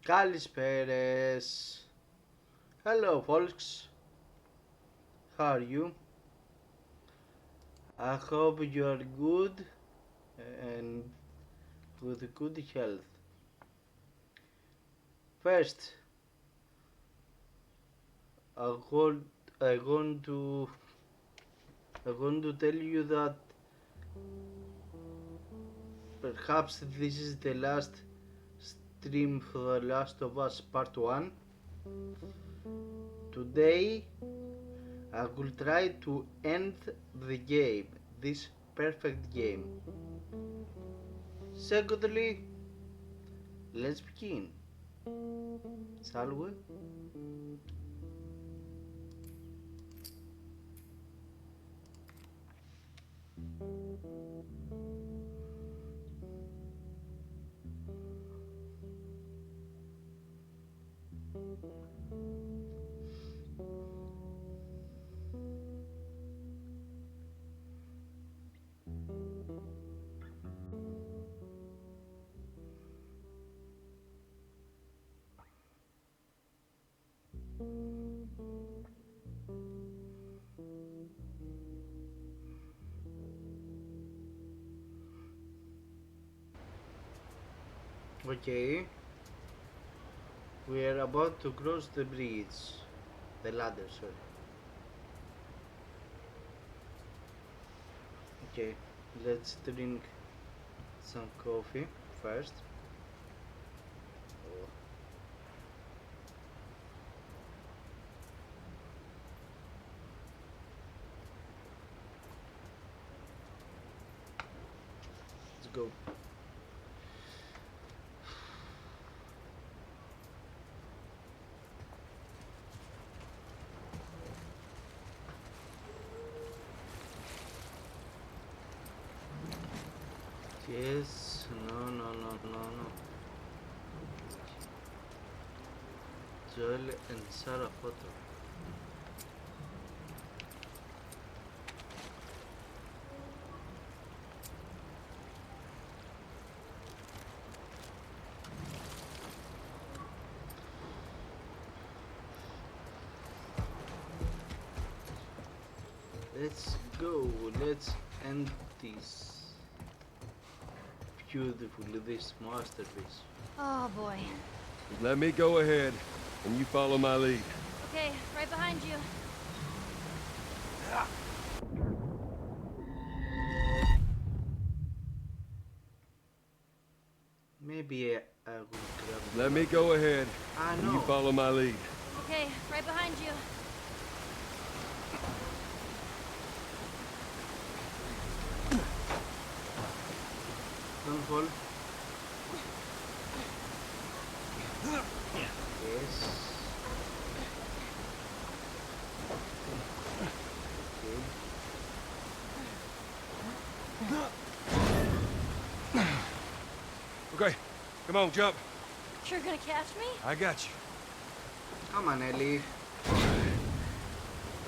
Kalisperes. Hello, folks. How are you? I hope you are good and with good health. First, I want, I want to I want to tell you that perhaps this is the last stream for The Last of Us Part 1. Today, I will try to end the game, this perfect game. Secondly, let's begin, shall we? Okay, we are about to cross the bridge, the ladder, sorry. Okay, let's drink some coffee first. Oh, let's go. Yes, no. Joel and Sarah photo. Let's go, let's end this beautifully, this masterpiece. Oh boy. Let me go ahead, and you follow my lead. Okay, right behind you. Maybe I will grab. Let me go ahead, I and know. you follow my lead. Okay, right behind you. Don't fall. Yes. Okay, come on, jump. Sure gonna catch me? I got you. Come on, Ellie.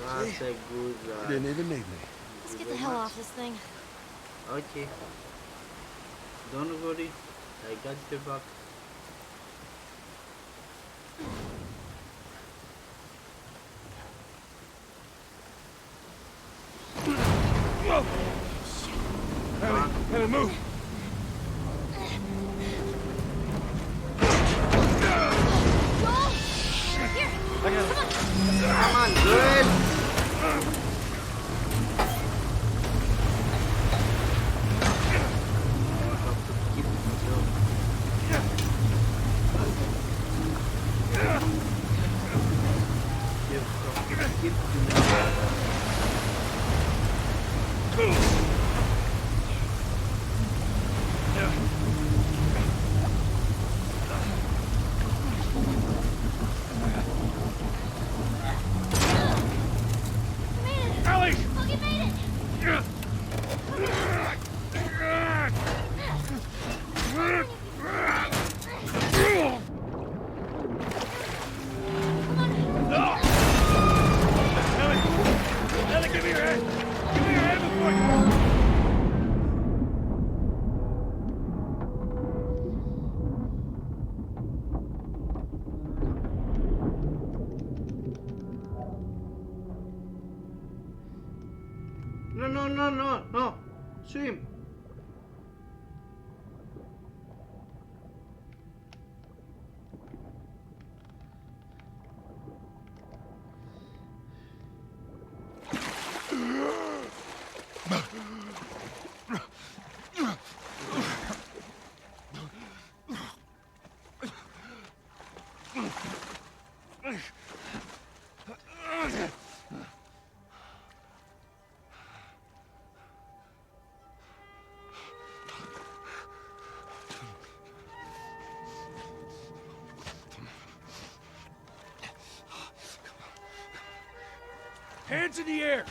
That's a good You didn't even need me. Let's get the hell off this thing. Okay. Don't worry. I got your back. Whoa! Ellie, move! Joel! Here! I got it. Come on, Joel! Have to keep Joel. You have to keep no, no, no, no. Swim. Hands in the air!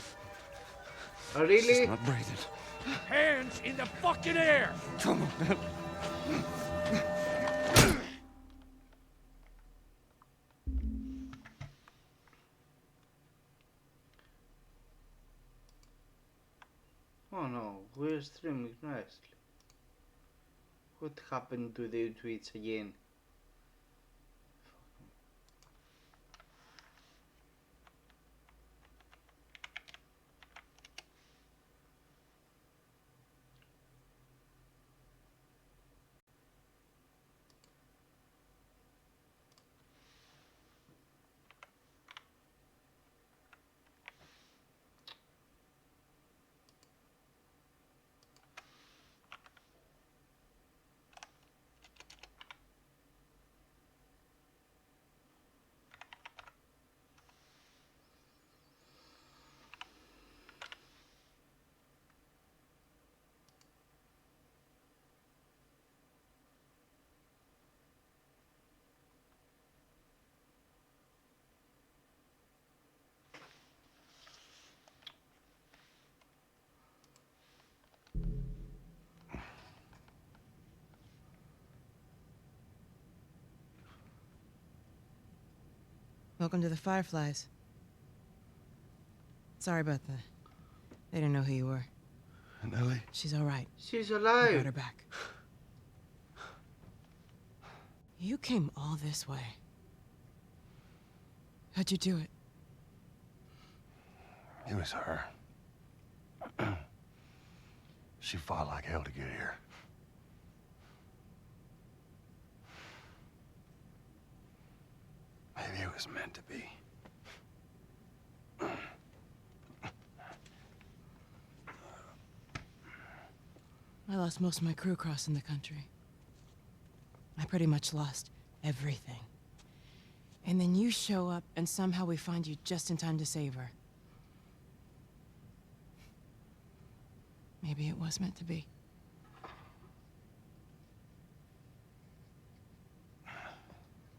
Really? She's not breathing. Hands in the fucking air! Come on. Oh no, we're streaming nicely. What happened to the Twitch again? Welcome to the Fireflies. Sorry about that. They didn't know who you were. And Ellie? She's all right. She's I brought alive. her back. You came all this way. How'd you do it? It was her. She fought like hell to get here. Maybe it was meant to be. I lost most of my crew crossing the country. I pretty much lost everything. And then you show up, and somehow we find you just in time to save her. Maybe it was meant to be.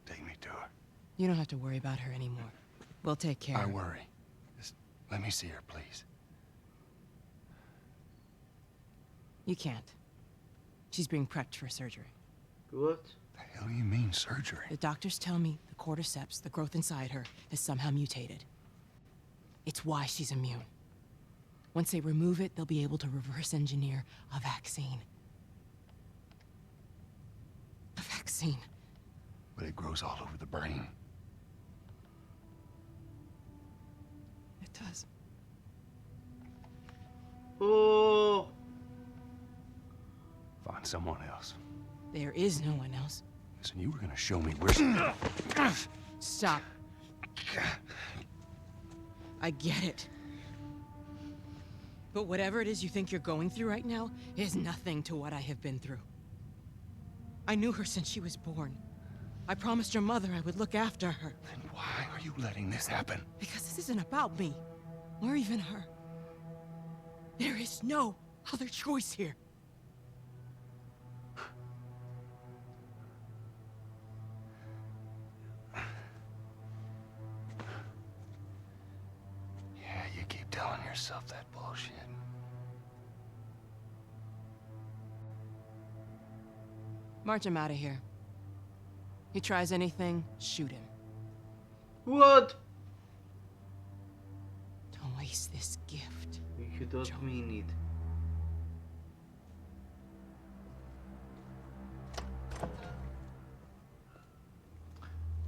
Take me to her. You don't have to worry about her anymore. We'll take care I of her. worry. Just let me see her, please. You can't. She's being prepped for surgery. What? The hell do you mean, surgery? The doctors tell me the cordyceps, the growth inside her, has somehow mutated. It's why she's immune. Once they remove it, they'll be able to reverse engineer a vaccine. A vaccine. But it grows all over the brain. It does. Oh. Find someone else. There is no one else. Listen, you were gonna show me where she... Stop. I get it. But whatever it is you think you're going through right now is nothing to what I have been through. I knew her since she was born. I promised her mother I would look after her. Then why are you letting this happen? Because this isn't about me, or even her. There is no other choice here. Yeah, you keep telling yourself that bullshit. March him out of here. He tries anything, shoot him. What? Don't waste this gift. You don't mean it.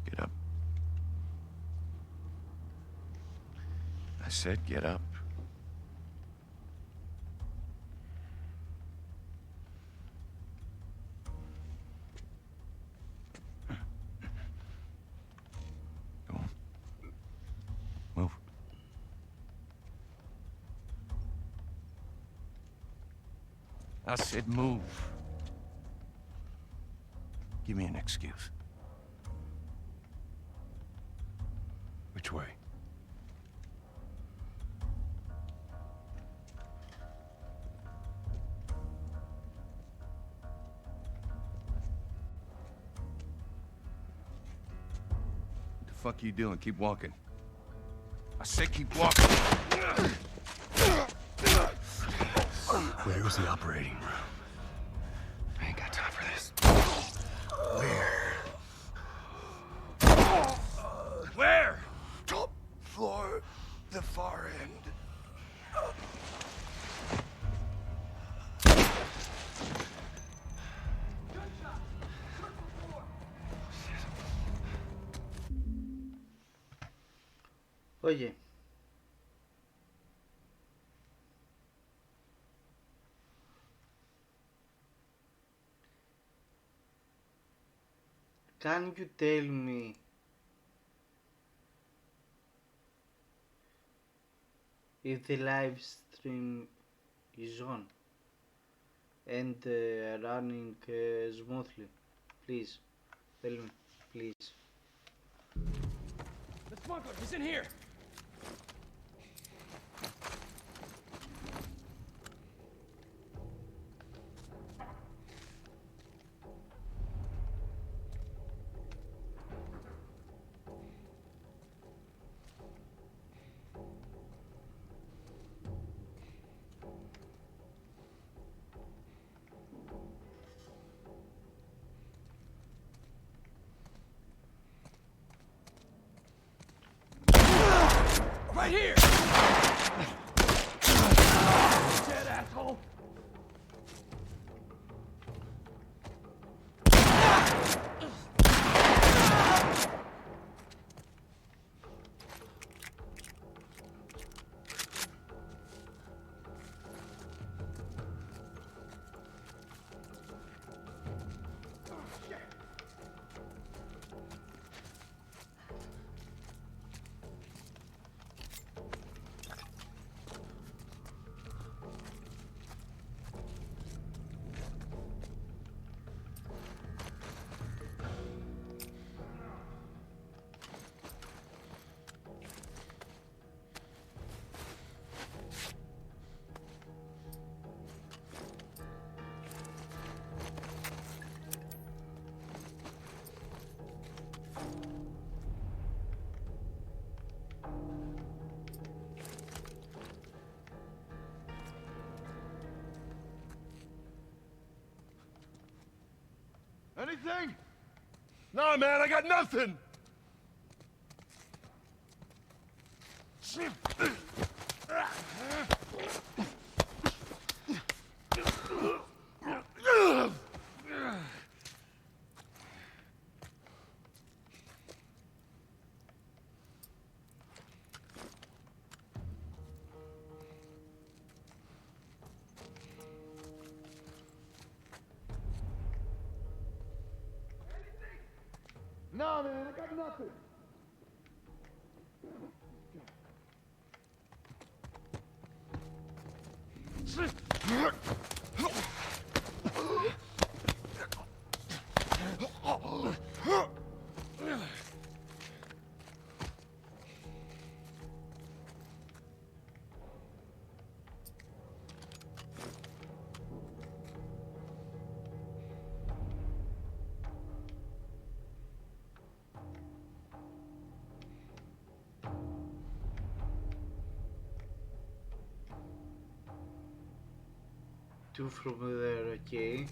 Get up. I said get up. I said move. Give me an excuse. Which way? What the fuck are you doing? Keep walking. I said keep walking. Where was the operating room? I ain't got time for this. Where? Top floor, the far end. Oye. Can you tell me if the live stream is on and running smoothly? Please, tell me, please. The smuggler, he's in here. Right here! Dead asshole! Anything? Nah, man, I got nothing. Nah, man, I got nothing. Two from there, okay.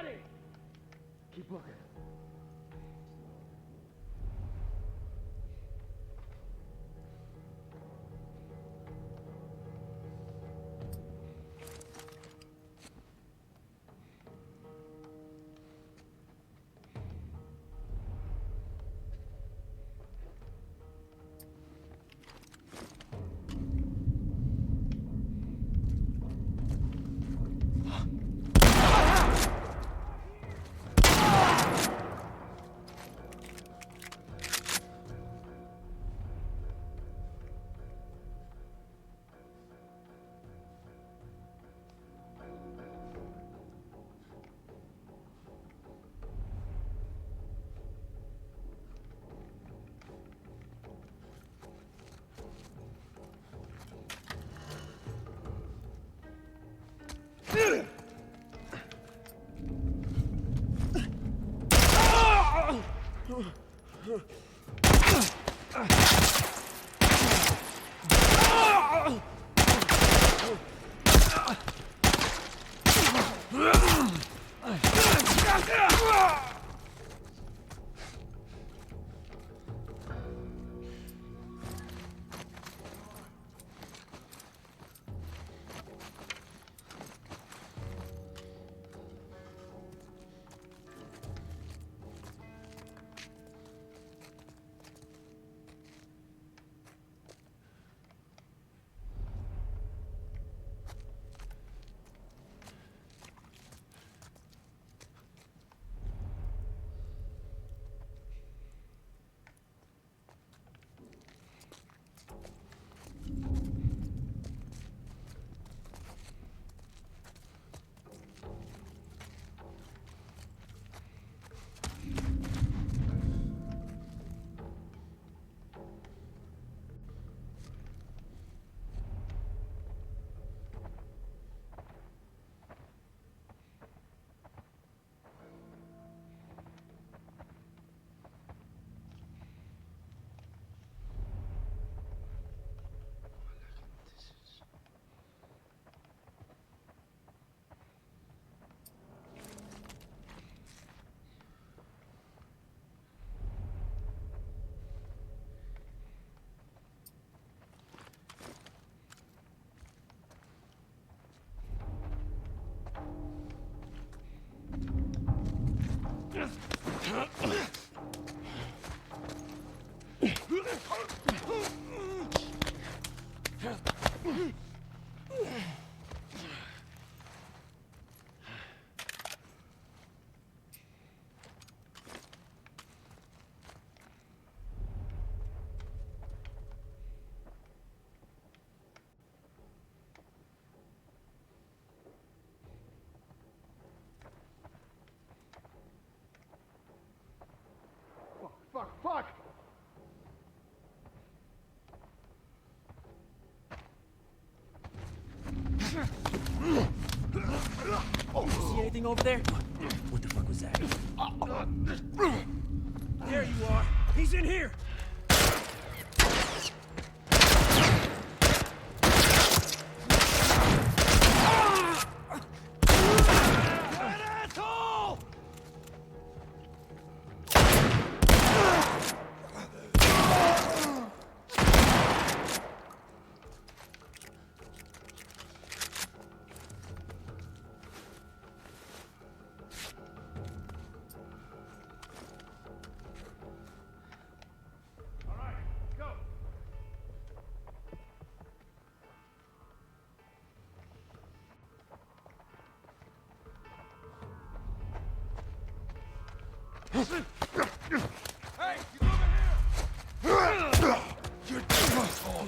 body! Keep looking. Fuck! See anything over there? What the fuck was that? There you are! He's in here! That asshole! Hey, he's over here! You're the asshole!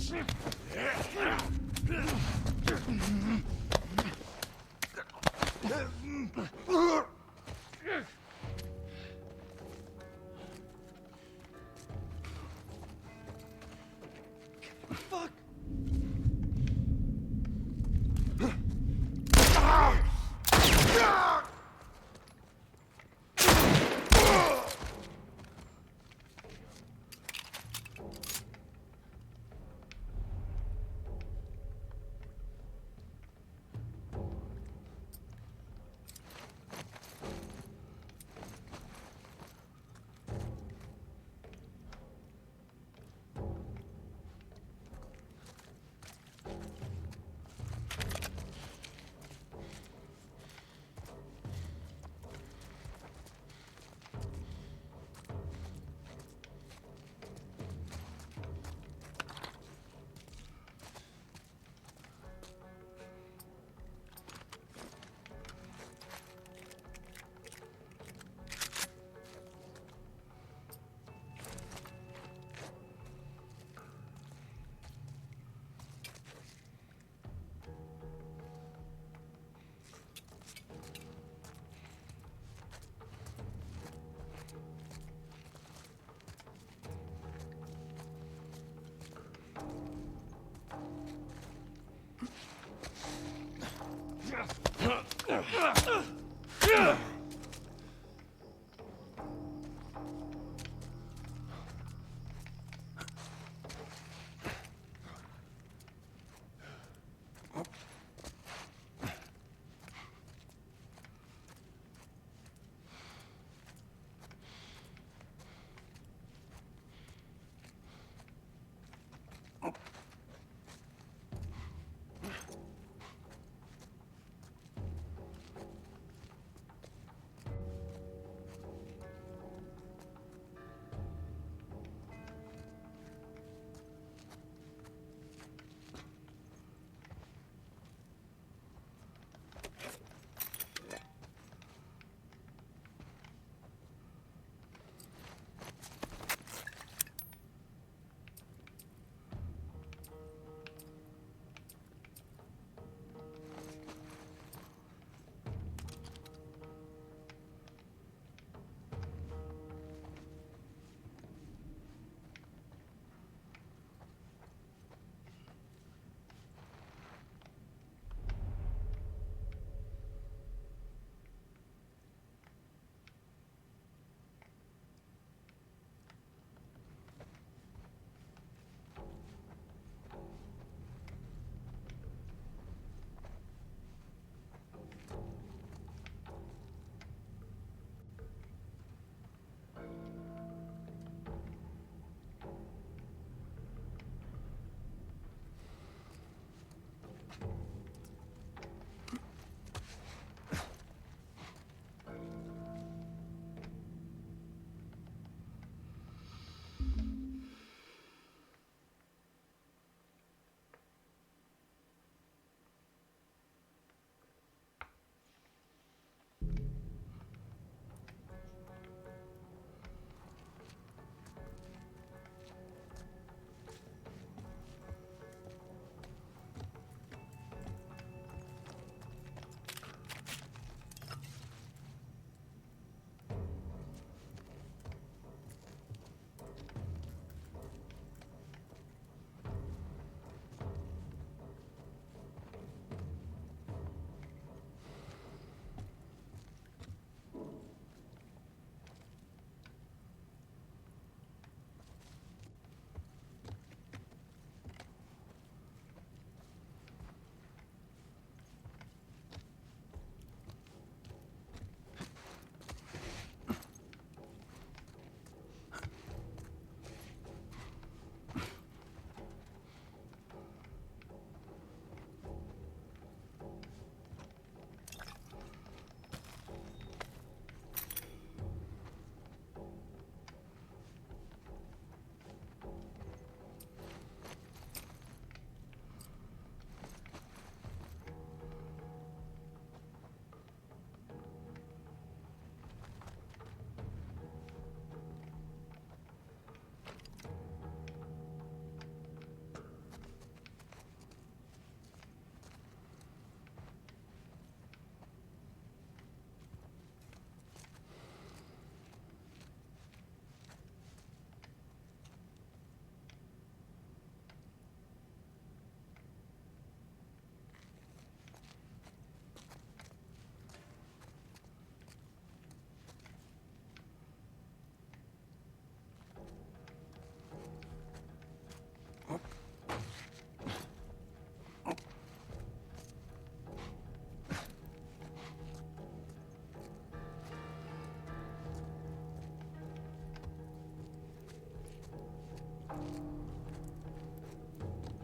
Fuck!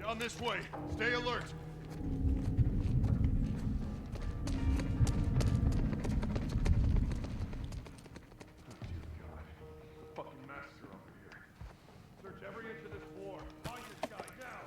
Down this way. Stay alert. Fucking master over here. Search every inch of this floor. Find this guy now.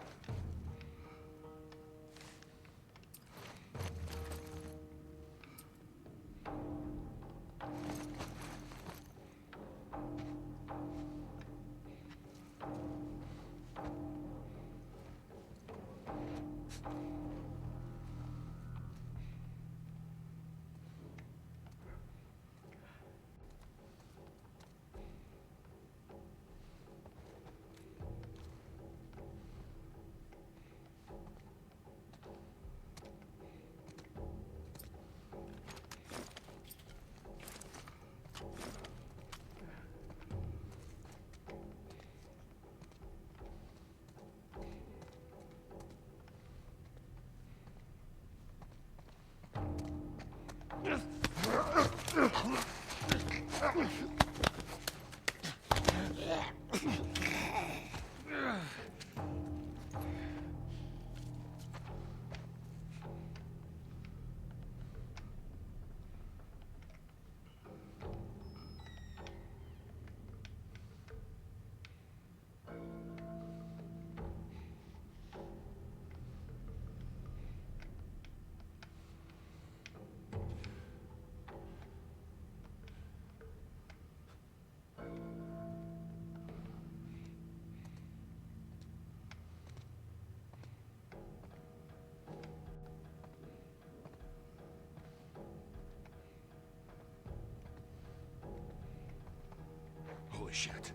Holy shit.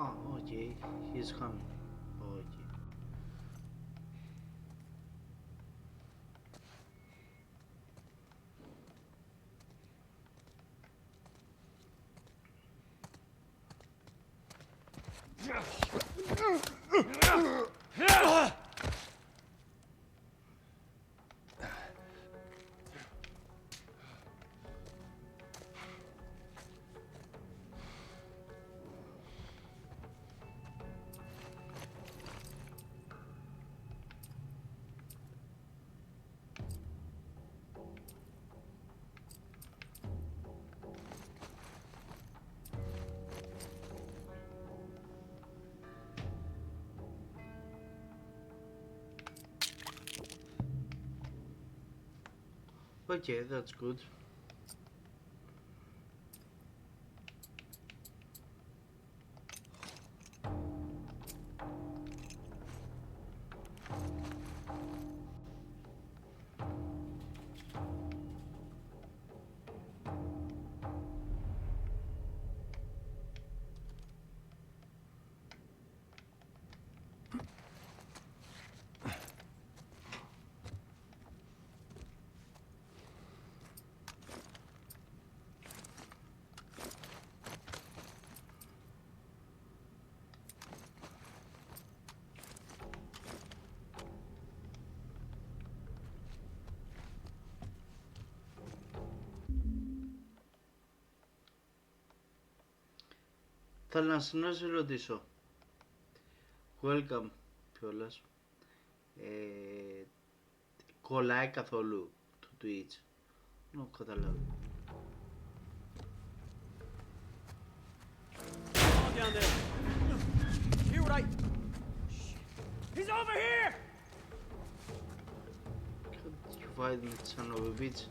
Oh, okay, he's coming. Okay. Okay, that's good. Θέλω να σε ρωτήσω. Welcome κιόλας. Κολλάει καθόλου το Twitch? Να καταλάβω. Down there. Hear what I... He's over here! You fight me, son of a bitch.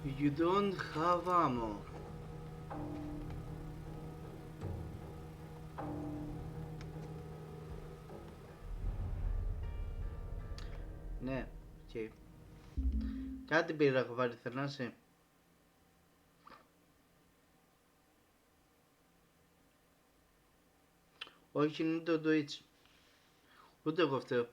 You don't have ammo. Ναι, οκ. Κάτι πήρα, Κοβάρη, Θανάση. Όχι, είναι το Twitch. Ούτε εγώ φταίω.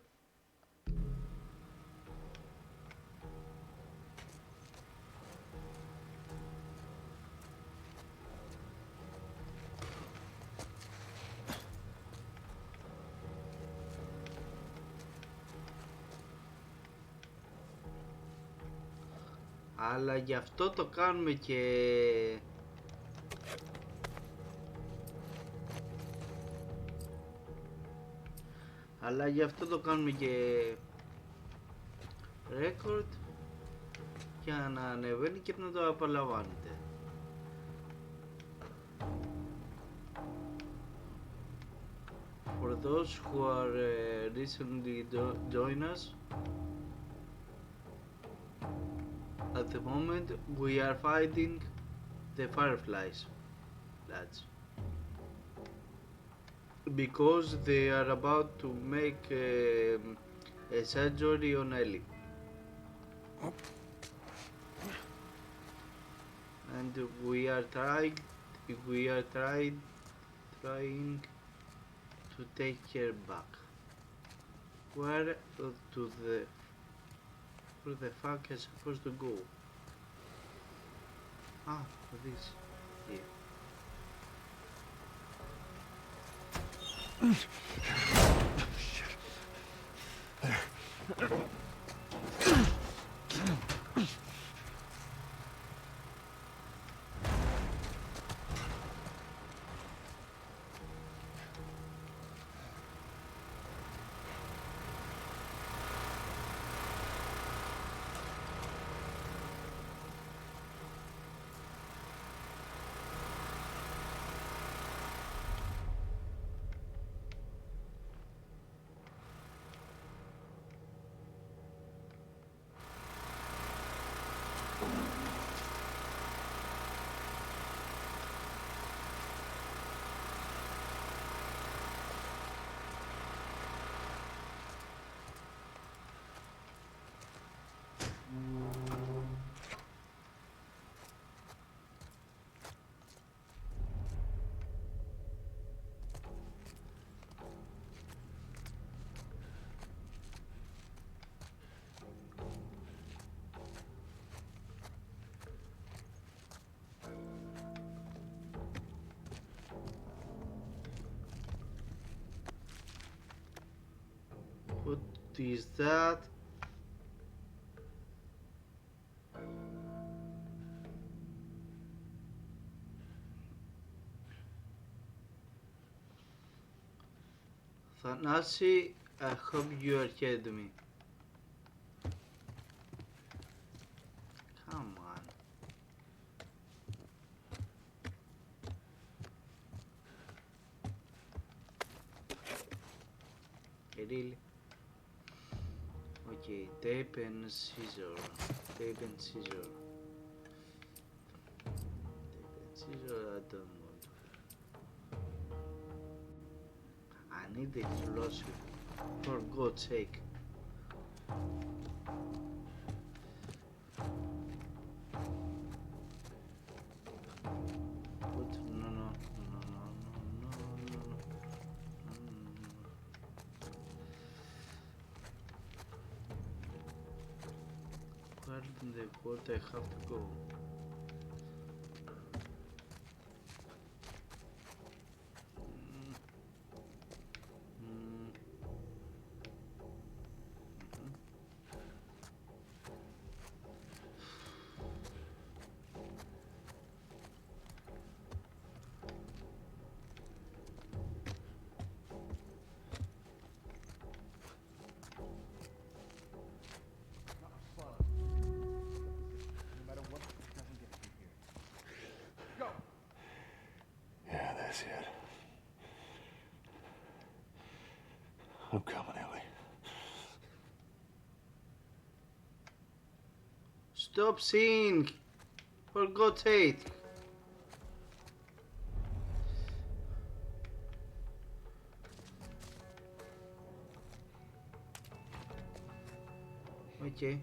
Αλλά γι' αυτό το κάνουμε και... Αλλά γι' αυτό το κάνουμε και... record για να ανεβαίνει και να το απολαμβάνετε. For those who are recently join us, at the moment we are fighting the fireflies, lads, because they are about to make a surgery on Ellie, and we are trying to take her back. Where the fuck is supposed to go? Ah, this here. Shit. There. What is that? Thanasi, I hope you are hearing me. Come on. Really? Okay, tape and scissor. Tape and scissor. Tape and scissor, I don't want to. I need the explosive. For God's sake. What? No. Where in the world I have to go? Yeah, that's it. I'm coming, Ellie. Stop seeing! For God's sake. Okay.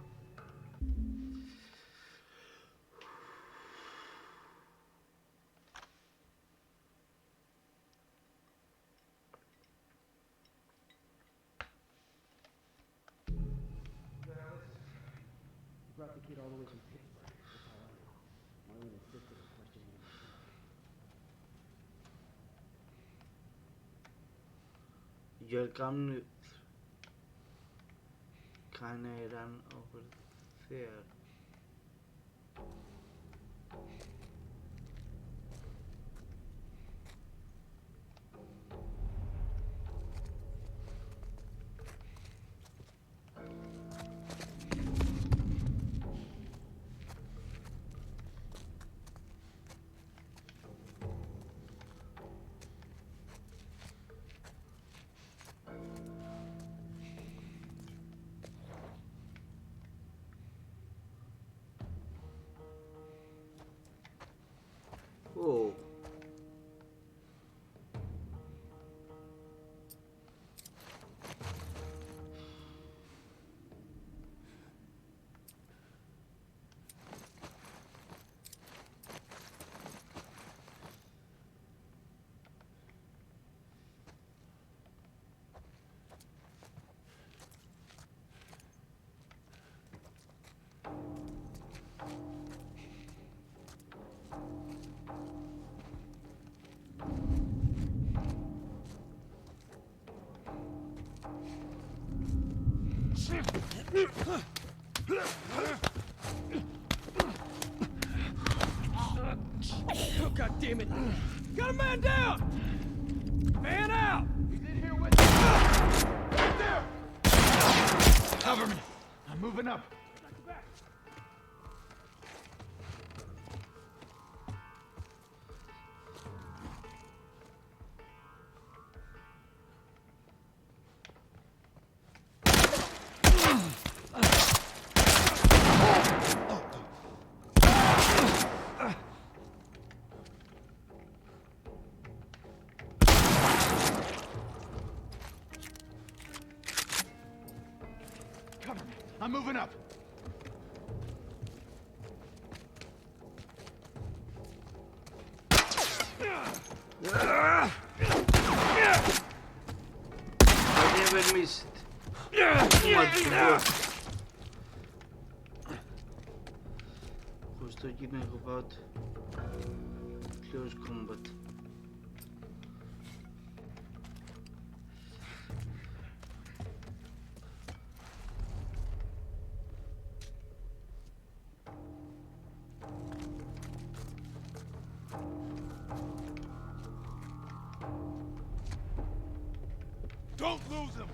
Brought the kid all the way from Pittsburgh. That's all I know. Marlene insisted on questioning him myself. You're coming. Can I run over there? Oh. Oh, God damn it! Got a man down! Man out! He's in here with you. Right there! Cover me. I'm moving up. Cover me. I'm moving up. I never missed. Much more. Who's talking about close combat? Don't lose him.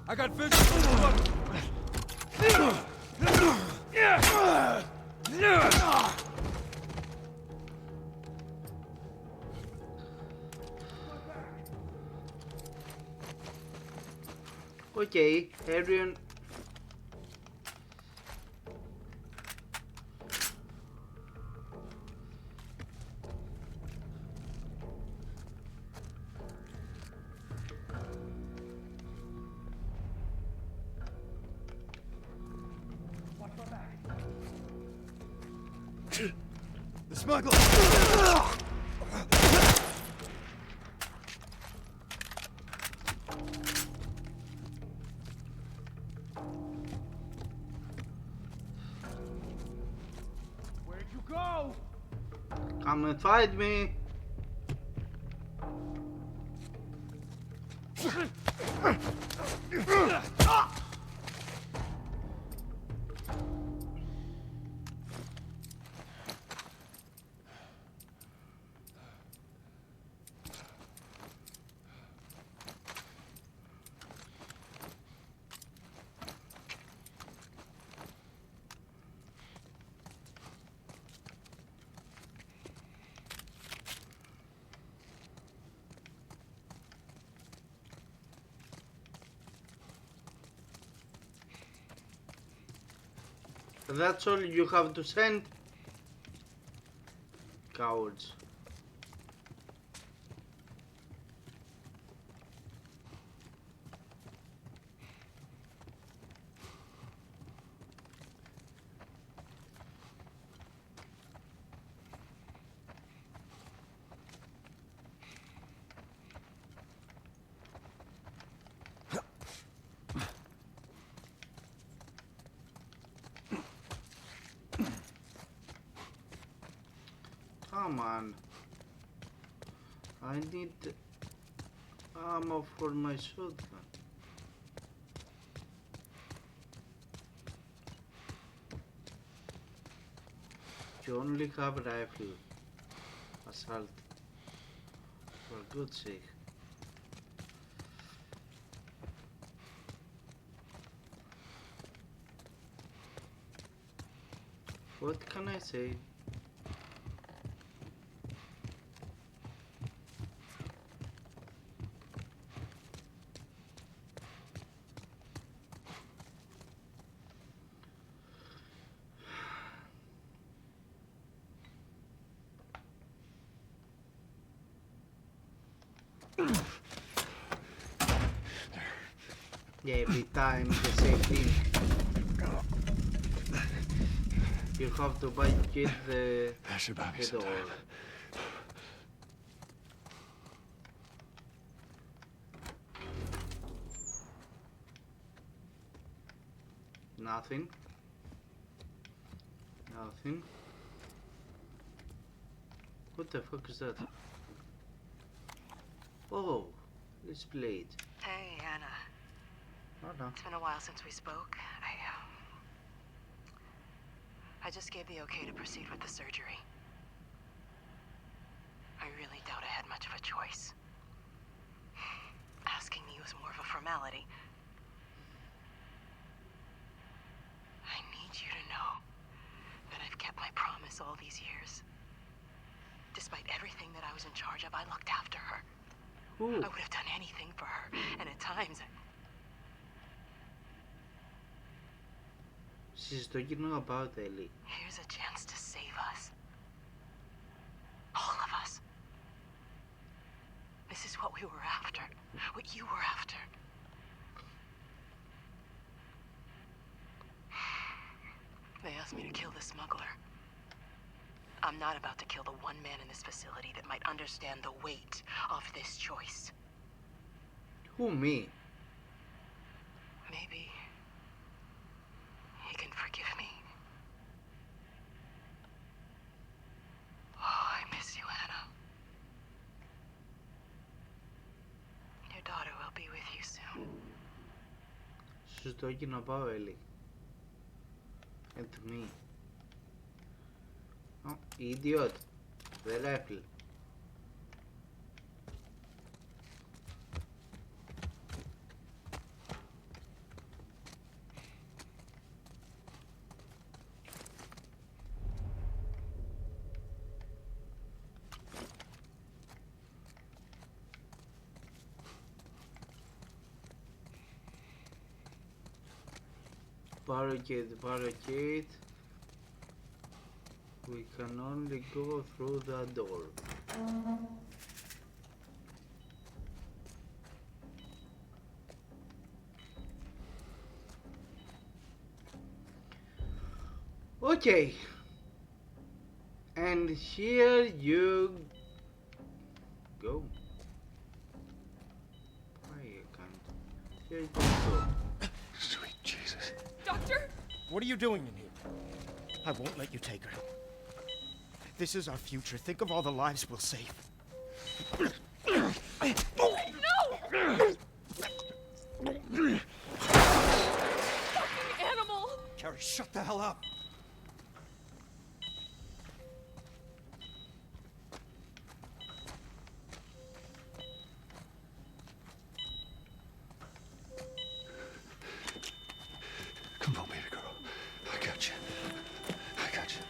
I got visual. Okay, everyone. The smuggler! Where'd you go? Come and fight me. That's all you have to send? Cowards. Come on. I need ammo for my shotgun. You only have rifle. Assault. For God's sake. What can I say? Yeah, every time the same thing. You have to get the That should buy me some door. time. Nothing. Nothing. What the fuck is that? Oh, this blade. Hey, Anna. Oh no. It's been a while since we spoke. I just gave the okay to proceed with the surgery. I really doubt I had much of a choice. Asking me was more of a formality. I need you to know that I've kept my promise all these years. Despite everything that I was in charge of, I looked after her. Ooh. I would have done anything for her, and at times She's talking about Ellie. here's a chance to save us. All of us. This is what we were after. What you were after. They asked me to kill the smuggler. I'm not about to kill the one man in this facility that might understand the weight of this choice. Who, me? Maybe he can forgive me. Oh, I miss you, Anna. Your daughter will be with you soon. She's talking about Ellie. And me. Oh, idiot. The rifle. Barricade, barricade. We can only go through the door. Okay. And here you go. Why you can't? Here you go. Sweet Jesus. Doctor? What are you doing in here? I won't let you take her. This is our future. Think of all the lives we'll save. No! Fucking animal! Carrie, shut the hell up. Come on, baby girl. I got you. I got you.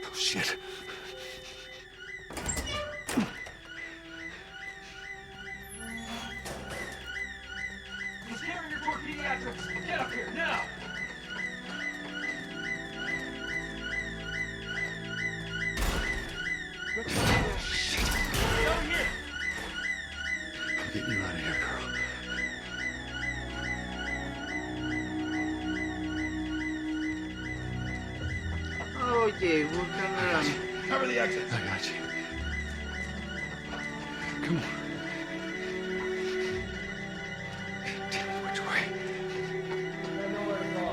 Oh, shit. He's here in your Pediatrics, get up here now! Down here! I'm getting you out of here, girl. Okay, we can run. Cover the exit. I got you. Come on. Damn it, which way? I know where to go.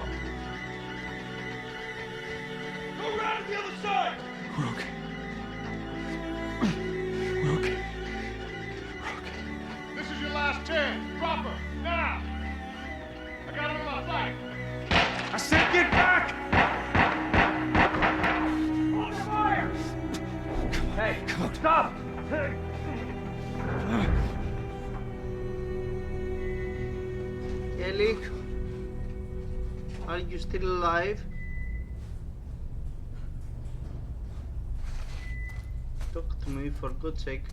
Go around to the other side! We're okay. We're okay. We're okay. This is your last chance. Drop her, now! I got him in my sight. I said get back! On fire! Hey, stop! Hey. Ellie, are you still alive? Talk to me for God's sake.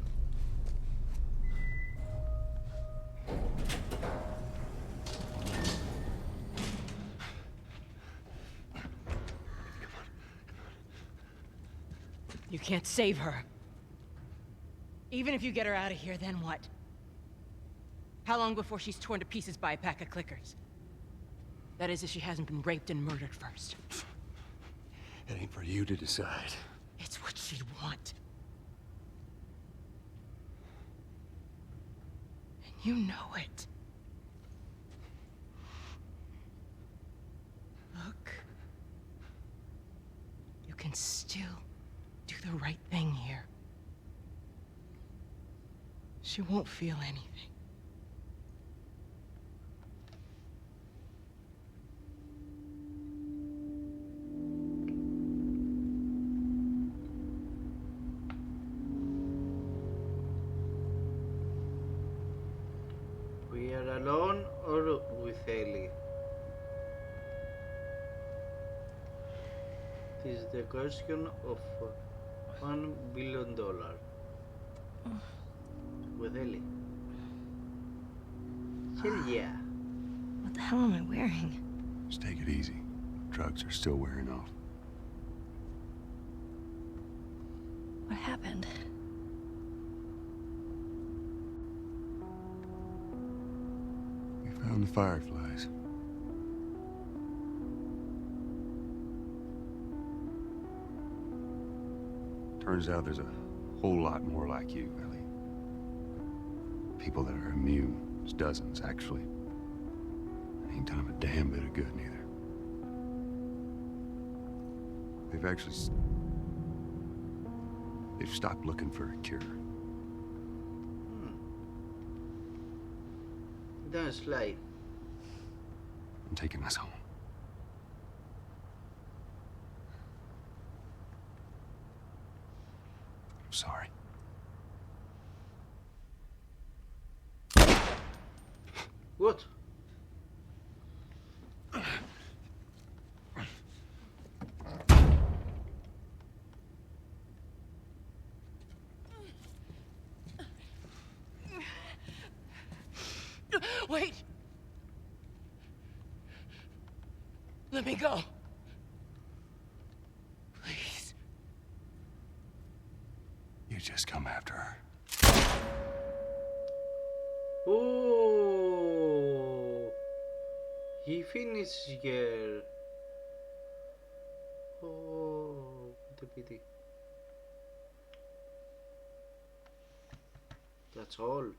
You can't save her. Even if you get her out of here, then what? How long before she's torn to pieces by a pack of clickers? That is, if she hasn't been raped and murdered first. It ain't for you to decide. It's what she'd want. And you know it. Look. You can still do the right thing here. She won't feel anything. We are alone or with Ellie? This is the question of $1 billion. With Ellie. Hell yeah. What the hell am I wearing? Just take it easy. Drugs are still wearing off. What happened? We found the fireflies. Turns out there's a whole lot more like you, Ellie. People that are immune. There's dozens, actually. Ain't done 'em a damn bit of good, neither. They've actually... They've stopped looking for a cure. Don't slide. I'm taking us home. I'm sorry. What? Wait! Let me go. Please. You just come after her. Oh, he finished here. Oh, what a pity. That's all.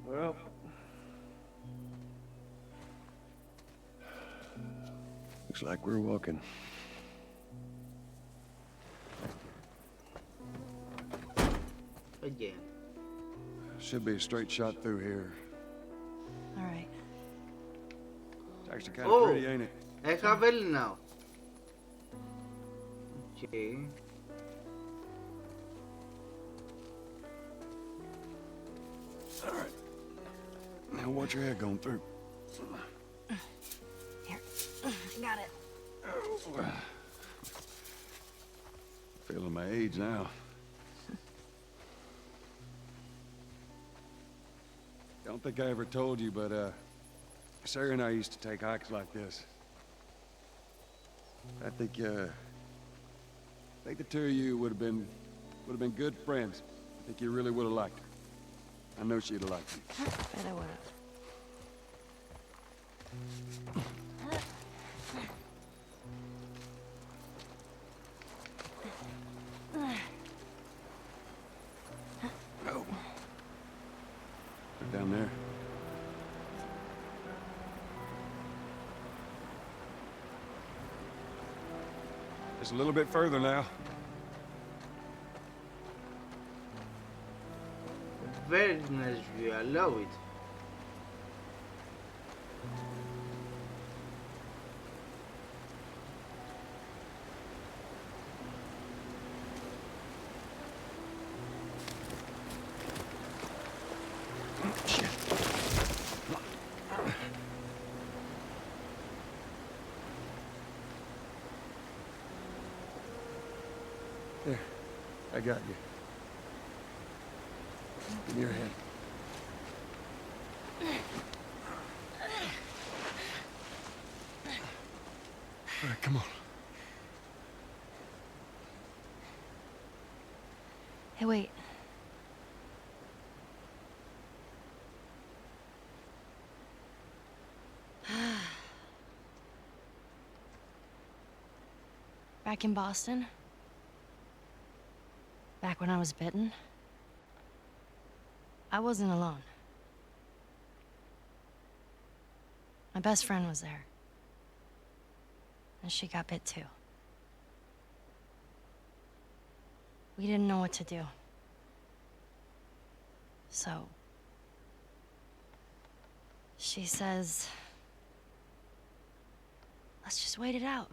Well, looks like we're walking. Again. Should be a straight shot through here. All right. It's actually kind of Oh, pretty, ain't it? I have Ellie now. Okay. All right. Now watch your head going through. Here. I got at it. Feeling my age now. Don't think I ever told you, but Sarah and I used to take hikes like this. I think the two of you would have been good friends. I think you really would have liked her. I know she'd have liked you. Bet I would have. Oh. They're down there. Just a little bit further now. Very nice view, I love it. There, I got you. Give me your hand. All right, come on. Hey, wait. Back in Boston? Back when I was bitten? I wasn't alone. My best friend was there. And she got bit too. We didn't know what to do. So... she says... let's just wait it out.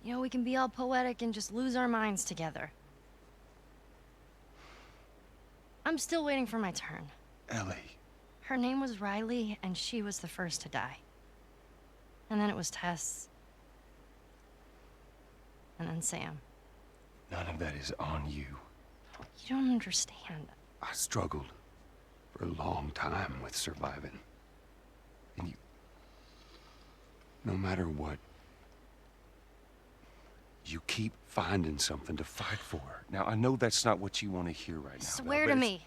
You know, we can be all poetic and just lose our minds together. I'm still waiting for my turn. Ellie. Her name was Riley, and she was the first to die. And then it was Tess. And then Sam. None of that is on you. You don't understand. I struggled for a long time with surviving. And you... no matter what, you keep finding something to fight for. Now, I know that's not what you want to hear right now. Swear Belle, to but me.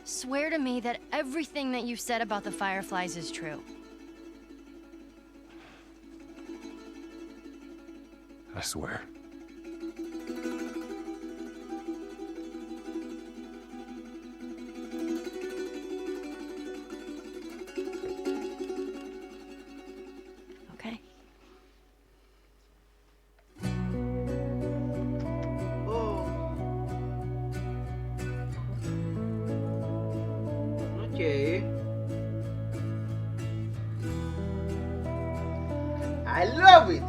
Swear to me that everything that you said about the Fireflies is true. I swear. Okay? Oh. Okay. I love it.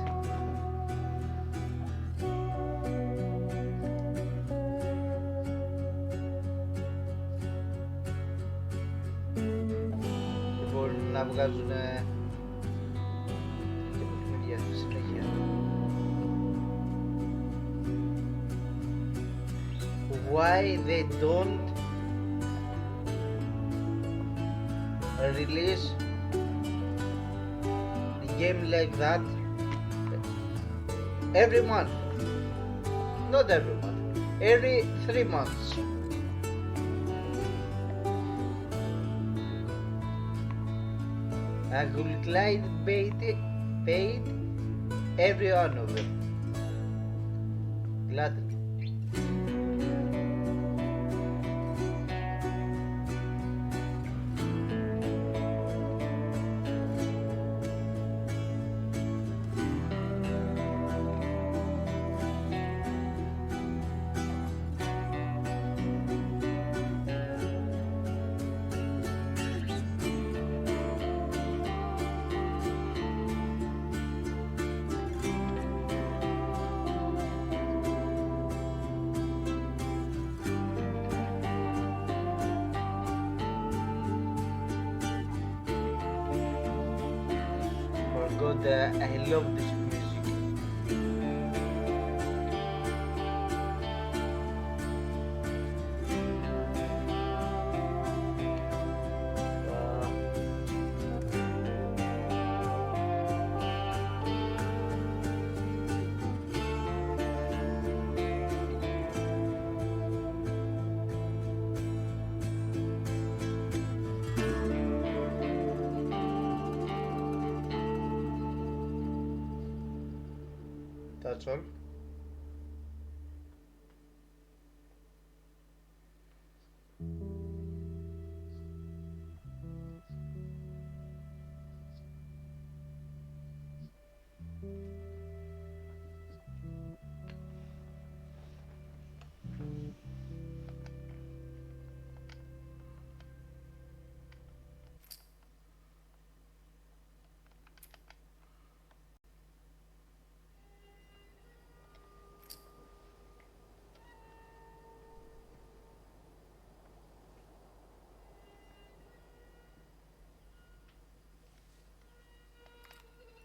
Λοιπόν, να βγάζουν και παιχνίδια στη συνέχεια. Why they don't release a game like that every month? Not every month, every 3 months. I will gladly paid every one of them. Gladly. god, I love this music. That's all.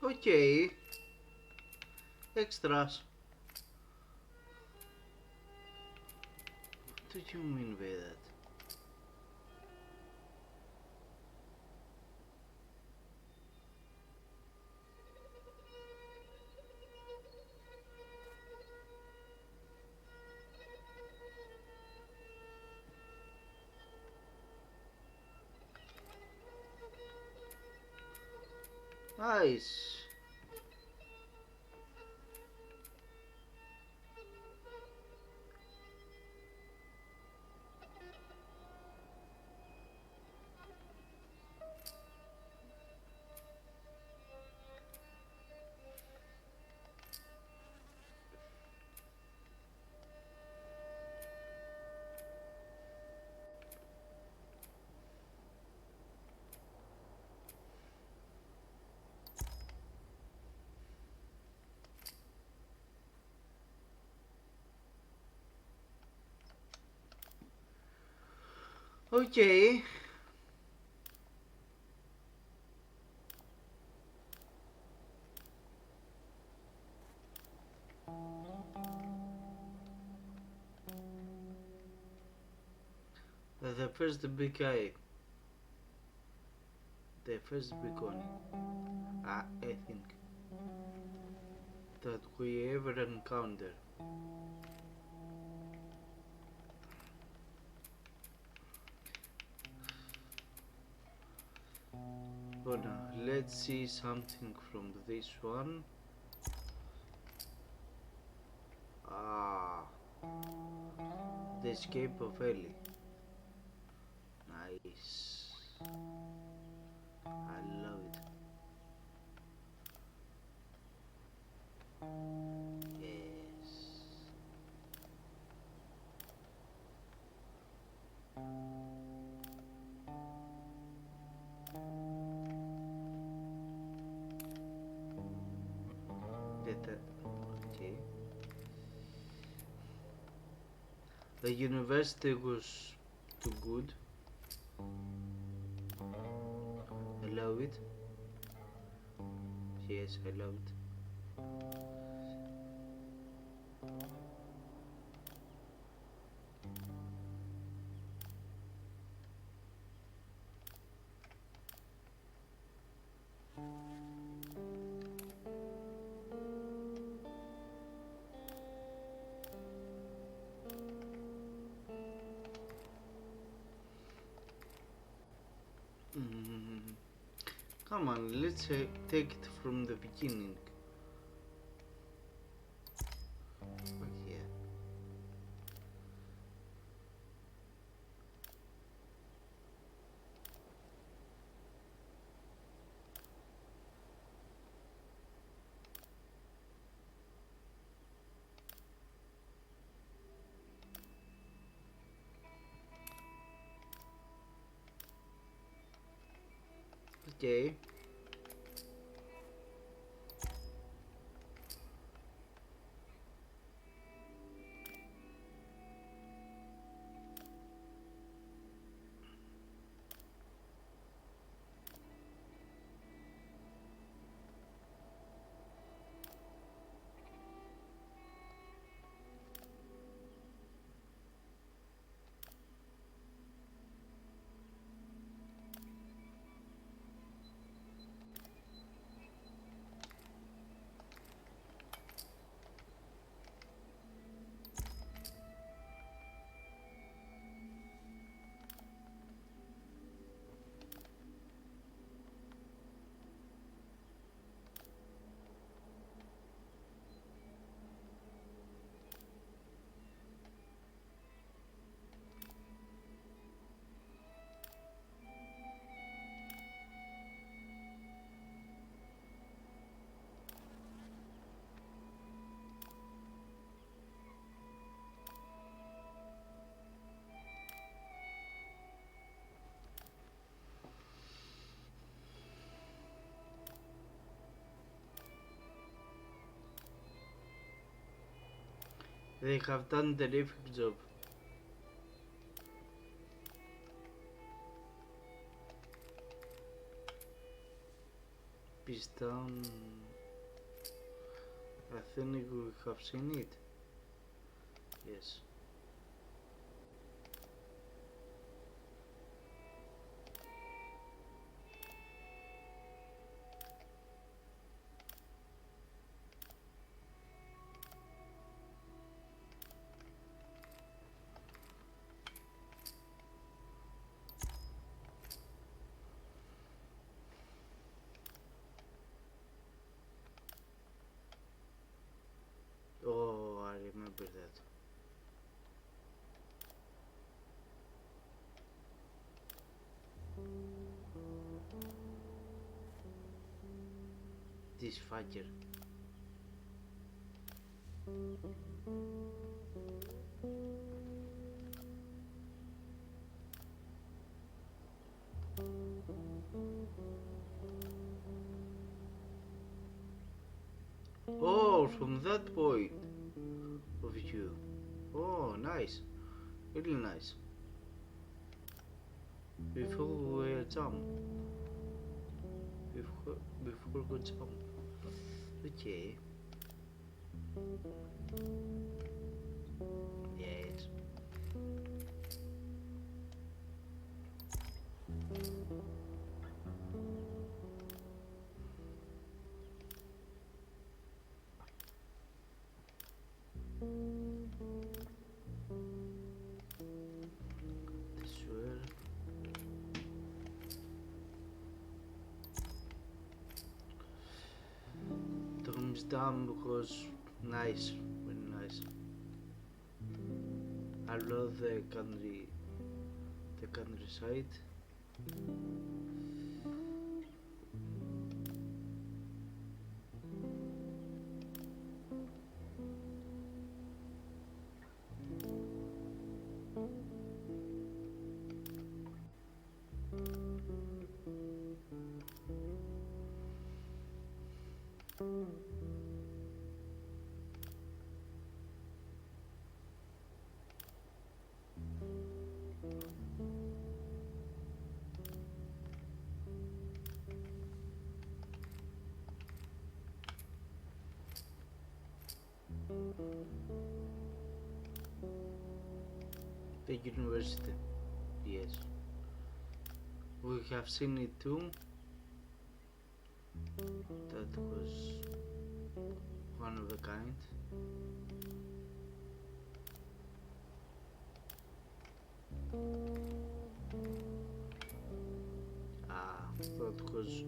Okay. Extras. What do you mean by that? Nice. Okay. The first big guy. The first big one. I think. That we ever encountered. Oh no, let's see something from this one. Ah, the escape of Ellie. Nice. I love it. Yes. Okay. The university was too good. I love it. Yes, I love it. Come on, let's take it from the beginning. Back here. Okay. They have done a terrific job. Peace down. I think we have seen it. Yes. Oh, I remember that. This fucker. Oh, from that point of view. Oh, nice. Really nice. Before we jump. Before we jump. Okay. Yes. Sure. Thumbs down because nice, very nice. I love the countryside. The university, yes. We have seen it too. That was one of a kind. That was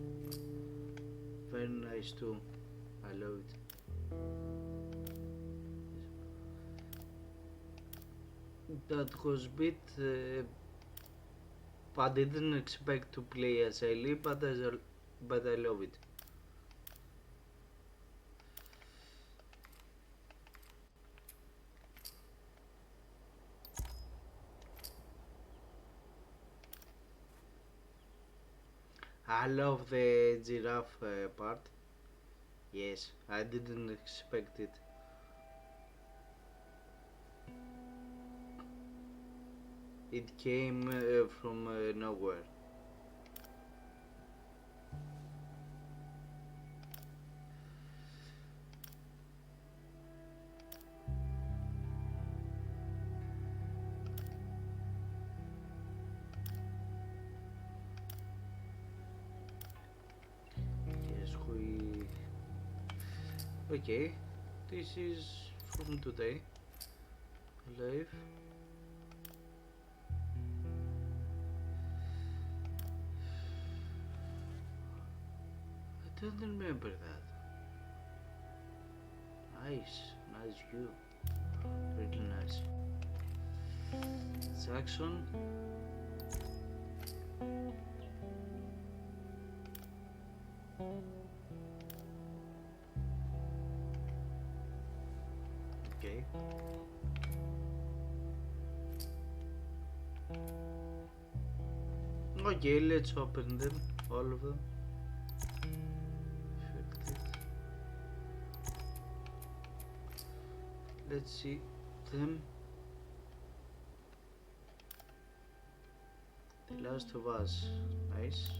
very nice too. I love it. That was a bit, I didn't expect to play as Ellie, but I love it. I love the giraffe part. Yes, I didn't expect it. It came from nowhere. Yes, we... Okay, this is from today. Live. I don't remember that. Nice view. Really nice. Jackson. Okay. Okay, let's open them, all of them. Let's see them. The Last of Us. Nice.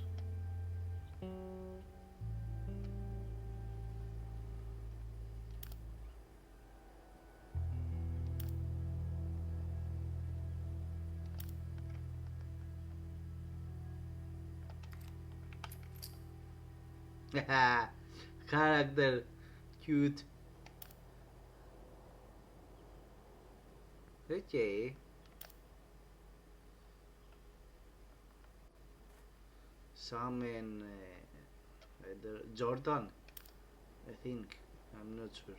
Character. Cute. Okay. Sam and Jordan, I think. I'm not sure.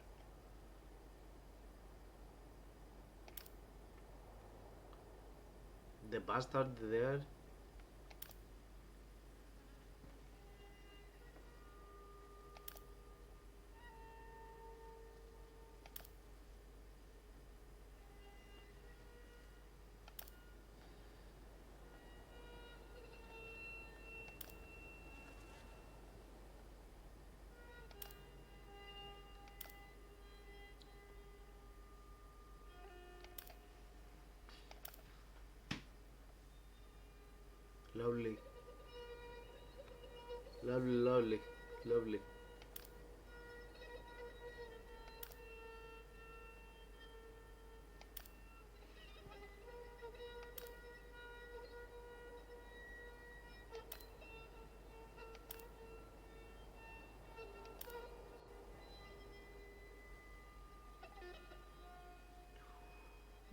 The bastard there. Lovely. Lovely, lovely, lovely.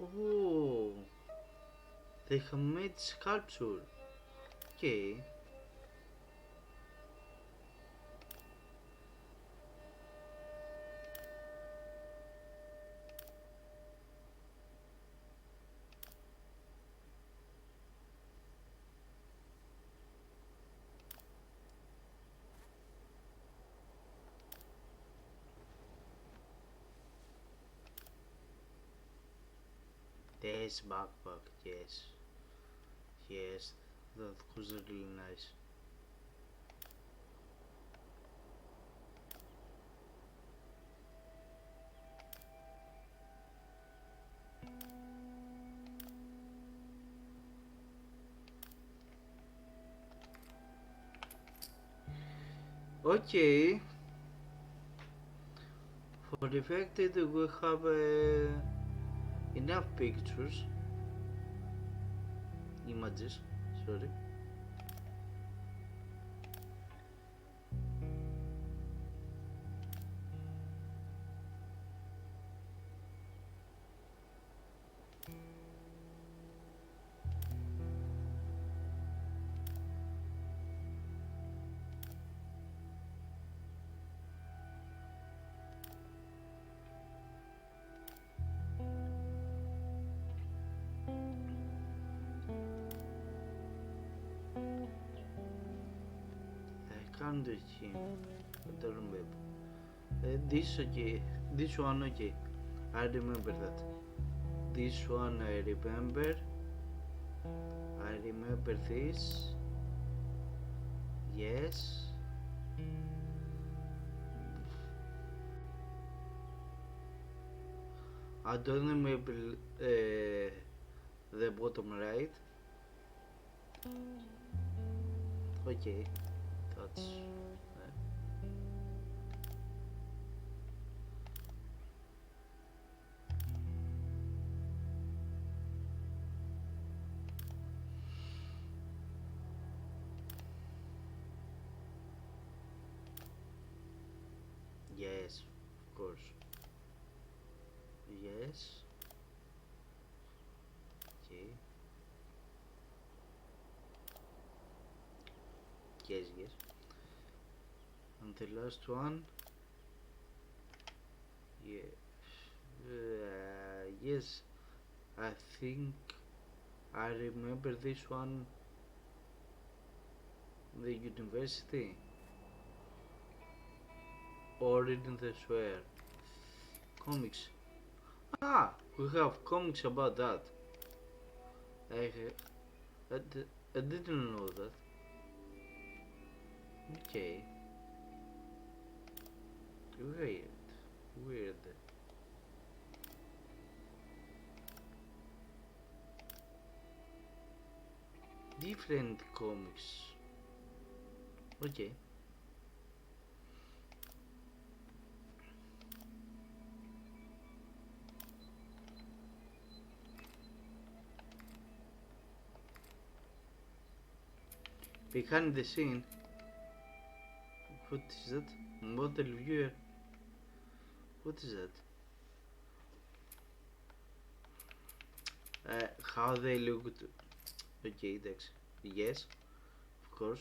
Oh, they have made sculpture. Okay. This backpack, yes. Yes, that was really nice. Okay. For the fact that we have enough pictures, images, sorry. I can't do it here. I don't remember. This okay. This one okay. I remember that. This one I remember. I remember this. Yes. I don't remember the bottom right. Okay, that's yes, of course. Yes. Okay. Yes, yes. And the last one. Yeah. Yes. I think I remember this one. The university. Or in the swear. Comics. Ah, we have comics about that. I didn't know that. Okay. Weird. Weird. Different comics. Okay. Behind the scene. What is that? Model viewer. What is that? How they looked. Okay, εντάξει. Yes, of course.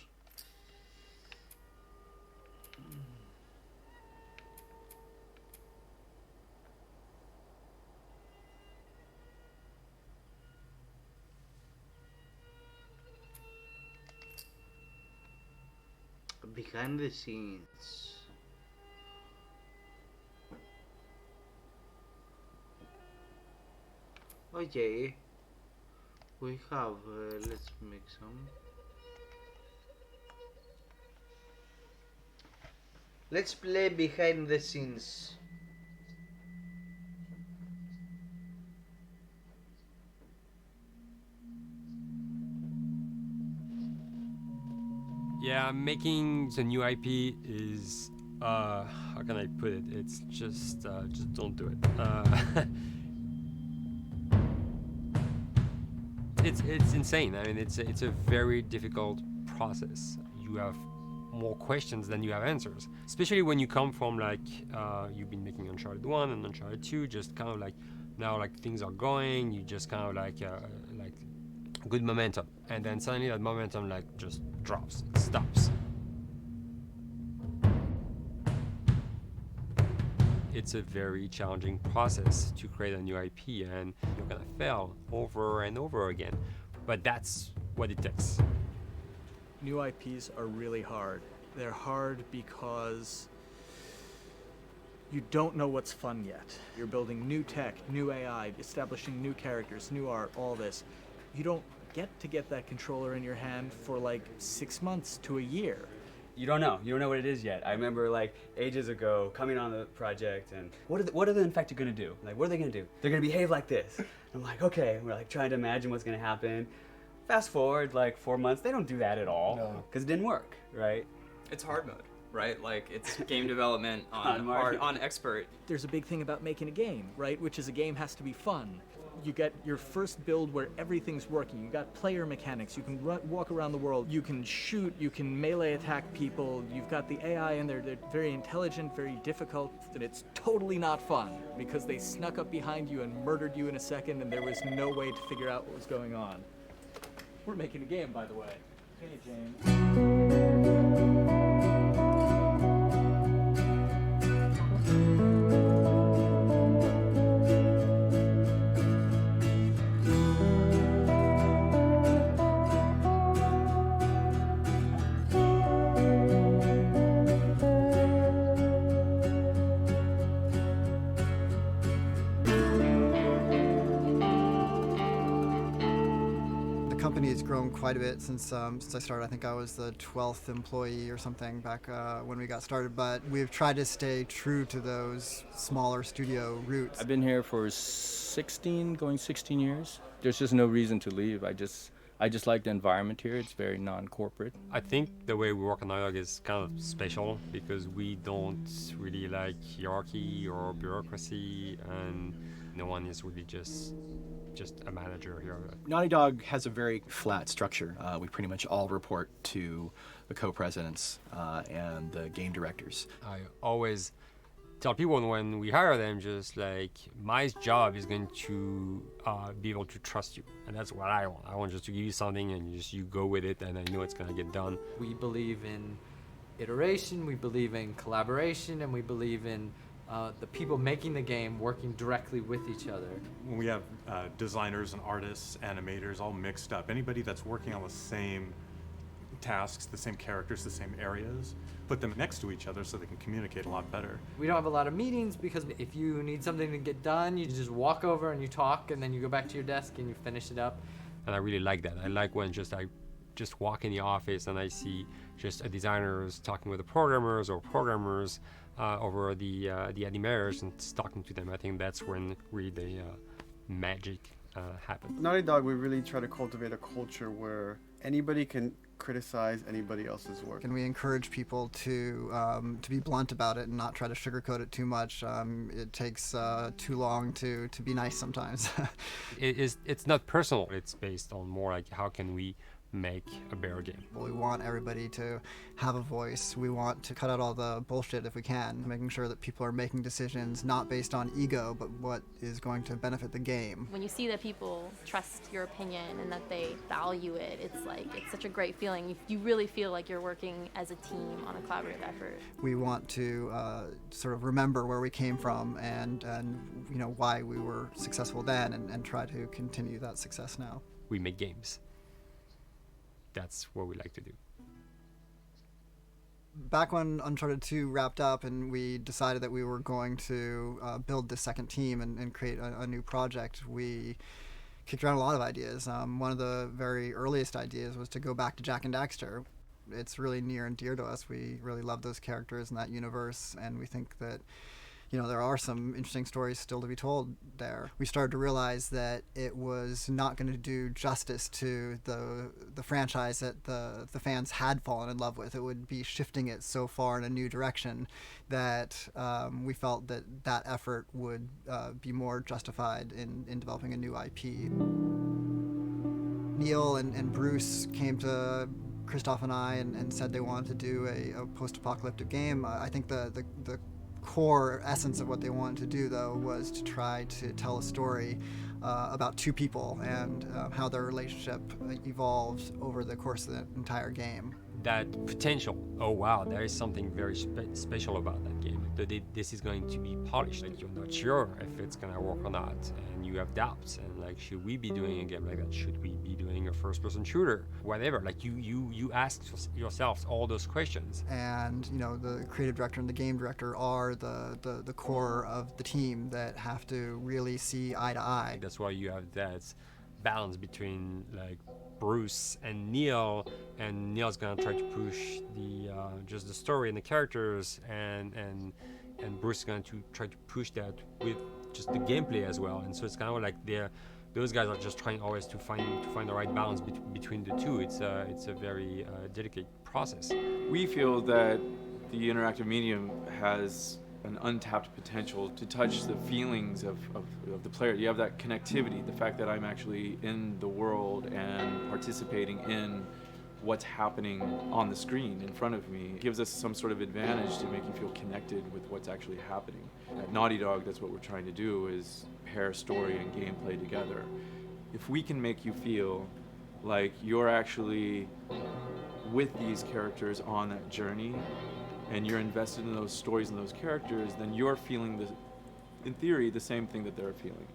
Behind the scenes. Okay, we have, let's make some. Let's play behind the scenes. Yeah, making the new IP is, how can I put it? It's just don't do it. It's insane. I mean, it's a very difficult process. You have more questions than you have answers, especially when you come from like you've been making Uncharted 1 and Uncharted 2, just kind of like now like things are going, you just kind of like good momentum, and then suddenly that momentum like just drops, it stops. It's a very challenging process to create a new IP, and you're gonna fail over and over again, but that's what it takes. New IPs are really hard. They're hard because you don't know what's fun yet. You're building new tech, new AI, establishing new characters, new art, all this. You don't get that controller in your hand for like 6 months to a year. You don't know what it is yet. I remember like ages ago coming on the project and what are the Infected gonna do? Like, what are they gonna do? They're gonna behave like this. I'm like, okay, we're like trying to imagine what's gonna happen. Fast forward like 4 months, they don't do that at all because it didn't work, right? It's hard mode, right? Like it's game development on hard, on expert. There's a big thing about making a game, right? Which is a game has to be fun. You get your first build where everything's working. You got player mechanics. You can walk around the world. You can shoot. You can melee attack people. You've got the AI in there. They're very intelligent, very difficult. And it's totally not fun because they snuck up behind you and murdered you in a second, and there was no way to figure out what was going on. We're making a game, by the way. Hey, James. The company has grown quite a bit since I started. I think I was the 12th employee or something back when we got started, but we've tried to stay true to those smaller studio roots. I've been here for 16 years. There's just no reason to leave. I just like the environment here. It's very non-corporate. I think the way we work on Naughty Dog is kind of special because we don't really like hierarchy or bureaucracy, and no one is really just a manager here. Naughty Dog has a very flat structure. We pretty much all report to the co-presidents and the game directors. I always tell people when we hire them, just like, my job is going to be able to trust you, and that's what I want. I want just to give you something and you go with it, and I know it's going to get done. We believe in iteration, we believe in collaboration, and we believe in the people making the game working directly with each other. When we have designers and artists, animators all mixed up, anybody that's working on the same tasks, the same characters, the same areas, put them next to each other so they can communicate a lot better. We don't have a lot of meetings because if you need something to get done, you just walk over and you talk, and then you go back to your desk and you finish it up. And I really like that. I like when I just walk in the office and I see just designers talking with the programmers or programmers over the animators and talking to them. I think that's when really the magic happens. Naughty Dog, we really try to cultivate a culture where anybody can criticize anybody else's work. And we encourage people to be blunt about it and not try to sugarcoat it too much. It takes too long to be nice sometimes. It's not personal. It's based on more like how can we make a better game. We want everybody to have a voice. We want to cut out all the bullshit if we can, making sure that people are making decisions not based on ego, but what is going to benefit the game. When you see that people trust your opinion and that they value it, it's such a great feeling. You really feel like you're working as a team on a collaborative effort. We want to sort of remember where we came from and why we were successful then and try to continue that success now. We make games. That's what we like to do. Back when Uncharted 2 wrapped up and we decided that we were going to build the second team and create a new project, we kicked around a lot of ideas. One of the very earliest ideas was to go back to Jak and Daxter. It's really near and dear to us. We really love those characters in that universe, and we think that there are some interesting stories still to be told there. We started to realize that it was not going to do justice to the franchise that the fans had fallen in love with. It would be shifting it so far in a new direction that we felt that effort would be more justified in developing a new IP. Neil and Bruce came to Christoph and I and said they wanted to do a post-apocalyptic game. I think the core essence of what they wanted to do, though, was to try to tell a story about two people and how their relationship evolved over the course of the entire game. That potential, oh wow, there is something very special about that game. This is going to be polished. You're not sure if it's gonna work or not, and you have doubts. And should we be doing a game like that? Should we be doing a first-person shooter? Whatever. You ask yourselves all those questions. And the creative director and the game director are the core of the team that have to really see eye to eye. That's why you have that balance between Bruce and Neil's gonna try to push just the story and the characters, and Bruce is going to try to push that with just the gameplay as well. And so it's kind of like those guys are just trying always to find the right balance between the two. It's a very dedicated process. We feel that the interactive medium has an untapped potential to touch the feelings of the player. You have that connectivity, the fact that I'm actually in the world and participating in what's happening on the screen in front of me. It gives us some sort of advantage to make you feel connected with what's actually happening. At Naughty Dog, that's what we're trying to do, is pair story and gameplay together. If we can make you feel like you're actually with these characters on that journey, and you're invested in those stories and those characters, then you're feeling, in theory, the same thing that they're feeling.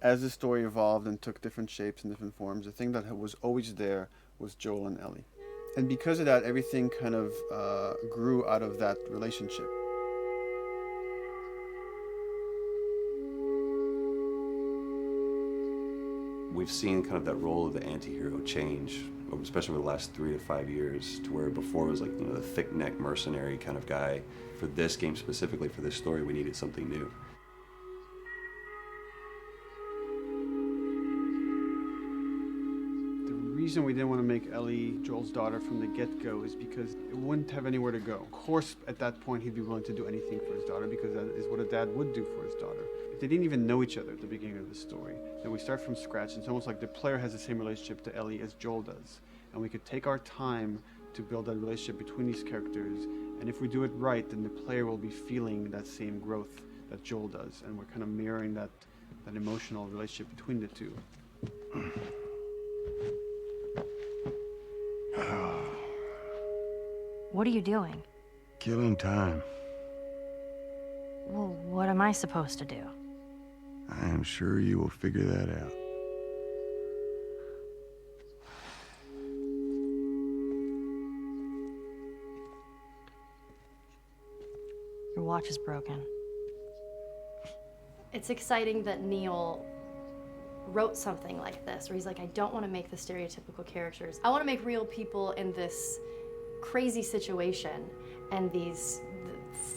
As the story evolved and took different shapes and different forms, the thing that was always there was Joel and Ellie. And because of that, everything kind of grew out of that relationship. We've seen kind of that role of the anti-hero change, especially over the last 3 to 5 years, to where before it was the thick-neck mercenary kind of guy. For this game specifically, for this story, we needed something new. The reason we didn't want to make Ellie Joel's daughter from the get-go is because it wouldn't have anywhere to go. Of course, at that point, he'd be willing to do anything for his daughter because that is what a dad would do for his daughter. If they didn't even know each other at the beginning of the story, then we start from scratch. It's almost like the player has the same relationship to Ellie as Joel does. And we could take our time to build that relationship between these characters. And if we do it right, then the player will be feeling that same growth that Joel does. And we're kind of mirroring that emotional relationship between the two. What are you doing? Killing time. Well, what am I supposed to do? I am sure you will figure that out. Your watch is broken. It's exciting that Neil wrote something like this, where he's like, I don't want to make the stereotypical characters. I want to make real people in this crazy situation and these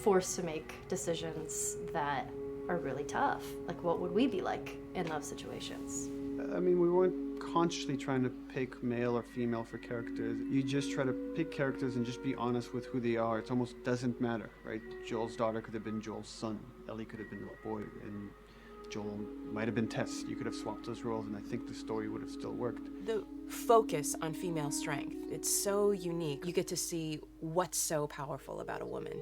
forced to make decisions that are really tough. Like, what would we be like in those situations? I mean, we weren't consciously trying to pick male or female for characters. You just try to pick characters and just be honest with who they are. It almost doesn't matter, right? Joel's daughter could have been Joel's son. Ellie could have been a boy, and Joel might have been Tess. You could have swapped those roles, and I think the story would have still worked. The focus on female strength, it's so unique. You get to see what's so powerful about a woman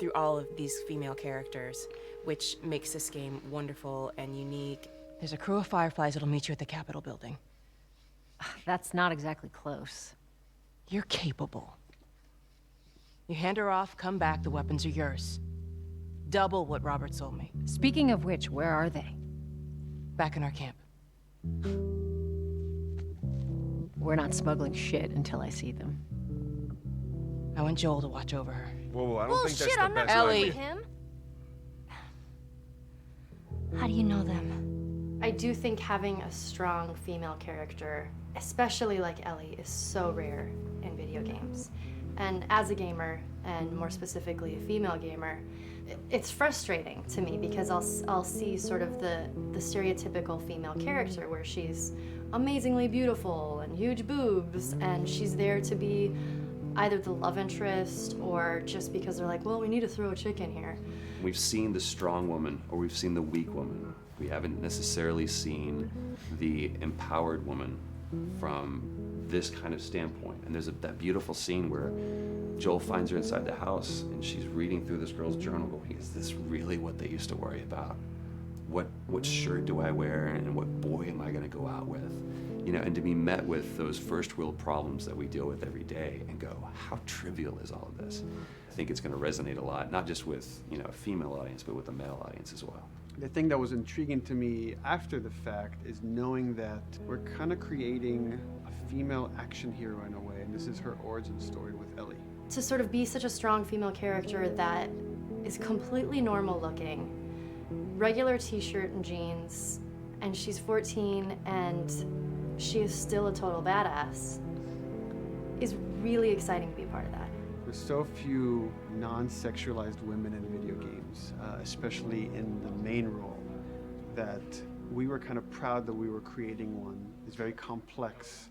through all of these female characters, which makes this game wonderful and unique. There's a crew of Fireflies that'll meet you at the Capitol building. That's not exactly close. You're capable. You hand her off, come back, the weapons are yours. Double what Robert sold me. Speaking of which, where are they? Back in our camp. We're not smuggling shit until I see them. I want Joel to watch over her. Whoa, I don't think that's Bullshit, the I'm not best Ellie. idea. with him. How do you know them? I do think having a strong female character, especially like Ellie, is so rare in video games. And as a gamer, and more specifically a female gamer, it's frustrating to me because I'll see sort of the stereotypical female character where she's amazingly beautiful and huge boobs, and she's there to be either the love interest or just because they're like, well, we need to throw a chick in here. We've seen the strong woman or we've seen the weak woman. We haven't necessarily seen the empowered woman from this kind of standpoint. And there's that beautiful scene where Joel finds her inside the house and she's reading through this girl's journal going, is this really what they used to worry about? What shirt do I wear and what boy am I gonna go out with? You know, and to be met with those first world problems that we deal with every day and go, how trivial is all of this? I think it's gonna resonate a lot, not just with, you know, a female audience, but with a male audience as well. The thing that was intriguing to me after the fact is knowing that we're kind of creating a female action hero in a way, and this is her origin story with Ellie. To sort of be such a strong female character that is completely normal looking, regular t-shirt and jeans, and she's 14 and she is still a total badass, is really exciting to be a part of that. There's so few non-sexualized women in video games, especially in the main role, that we were kind of proud that we were creating one. It's very complex,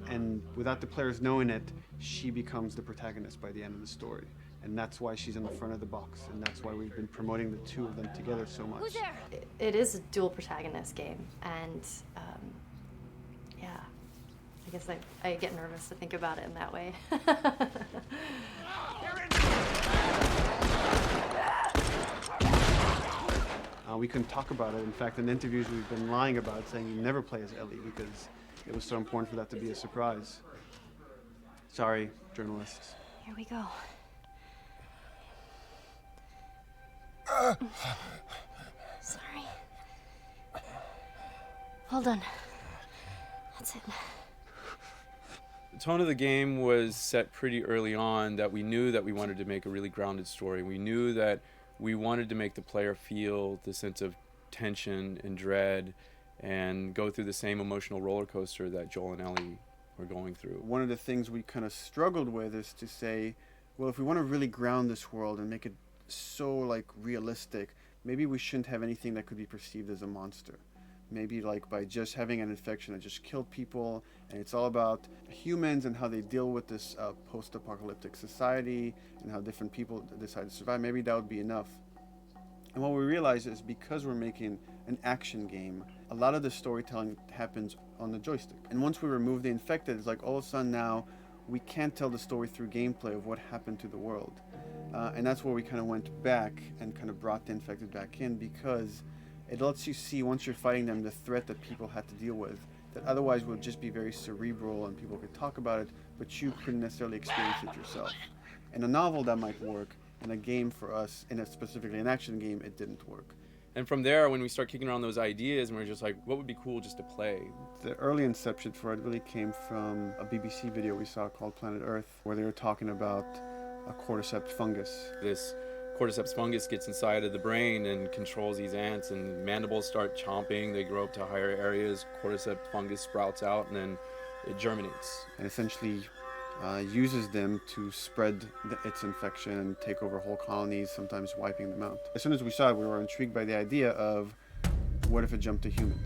and without the players knowing it, she becomes the protagonist by the end of the story. And that's why she's in the front of the box, and that's why we've been promoting the two of them together so much. Who's there? It is a dual protagonist game, and yeah, I guess I get nervous to think about it in that way. We couldn't talk about it. In fact, in interviews we've been lying about it, saying you never play as Ellie because it was so important for that to be a surprise. Sorry, journalists. Here we go. Sorry. Hold on. That's it. The tone of the game was set pretty early on that we knew that we wanted to make a really grounded story. We knew that we wanted to make the player feel the sense of tension and dread and go through the same emotional roller coaster that Joel and Ellie were going through. One of the things we kind of struggled with is to say, well, if we want to really ground this world and make it so like realistic, maybe we shouldn't have anything that could be perceived as a monster. Maybe like by just having an infection that just killed people, and it's all about humans and how they deal with this post-apocalyptic society and how different people decide to survive. Maybe that would be enough. And what we realized is because we're making an action game, a lot of the storytelling happens on the joystick. And once we remove the infected, it's like all of a sudden now we can't tell the story through gameplay of what happened to the world. And that's where we kind of went back and kind of brought the infected back in, because it lets you see, once you're fighting them, the threat that people had to deal with, that otherwise would just be very cerebral and people could talk about it, but you couldn't necessarily experience it yourself. In a novel, that might work. In a game for us, specifically an action game, it didn't work. And from there, when we start kicking around those ideas, and we're just like, what would be cool just to play? The early inception for it really came from a BBC video we saw called Planet Earth, where they were talking about a cordyceps fungus. This cordyceps fungus gets inside of the brain and controls these ants, and mandibles start chomping, they grow up to higher areas, cordyceps fungus sprouts out, and then it germinates. And essentially uses them to spread its infection and take over whole colonies, sometimes wiping them out. As soon as we saw it, we were intrigued by the idea of, what if it jumped to humans?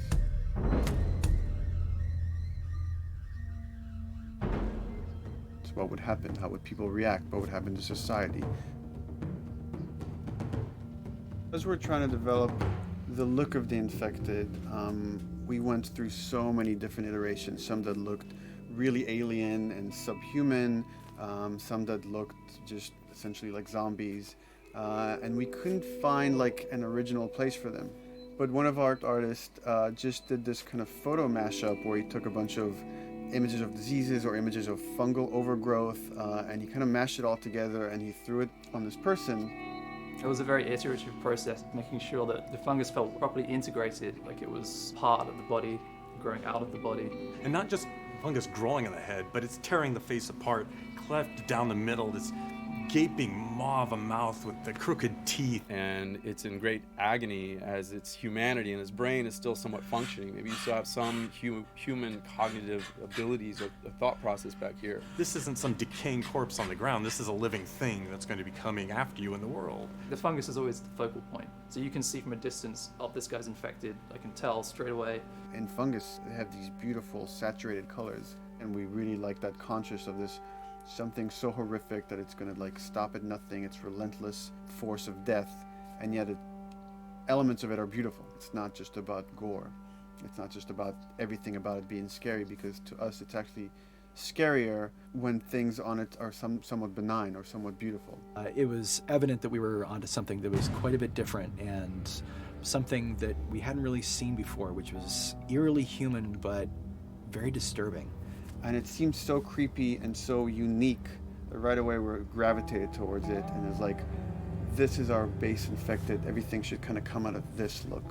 What would happen? How would people react? What would happen to society? As we're trying to develop the look of the infected, we went through so many different iterations. Some that looked really alien and subhuman, some that looked just essentially like zombies, and we couldn't find like an original place for them. But one of our artists just did this kind of photo mashup where he took a bunch of images of diseases or images of fungal overgrowth, and he kind of mashed it all together and he threw it on this person. It was a very iterative process, making sure that the fungus felt properly integrated, like it was part of the body, growing out of the body. And not just fungus growing on the head, but it's tearing the face apart, cleft down the middle, this gaping maw of a mouth with the crooked teeth. And it's in great agony as its humanity and its brain is still somewhat functioning. Maybe you still have some human cognitive abilities or the thought process back here. This isn't some decaying corpse on the ground. This is a living thing that's going to be coming after you in the world. The fungus is always the focal point. So you can see from a distance, oh, this guy's infected. I can tell straight away. In fungus, they have these beautiful saturated colors, and we really like that conscious of this something so horrific that it's going to like stop at nothing. It's relentless force of death, and yet elements of it are beautiful. It's not just about gore. It's not just about everything about it being scary, because to us it's actually scarier when things on it are somewhat benign or somewhat beautiful. It was evident that we were onto something that was quite a bit different and something that we hadn't really seen before, which was eerily human but very disturbing. And it seemed so creepy and so unique that right away we gravitated towards it, and it's like, this is our base infected. Everything should kind of come out of this look.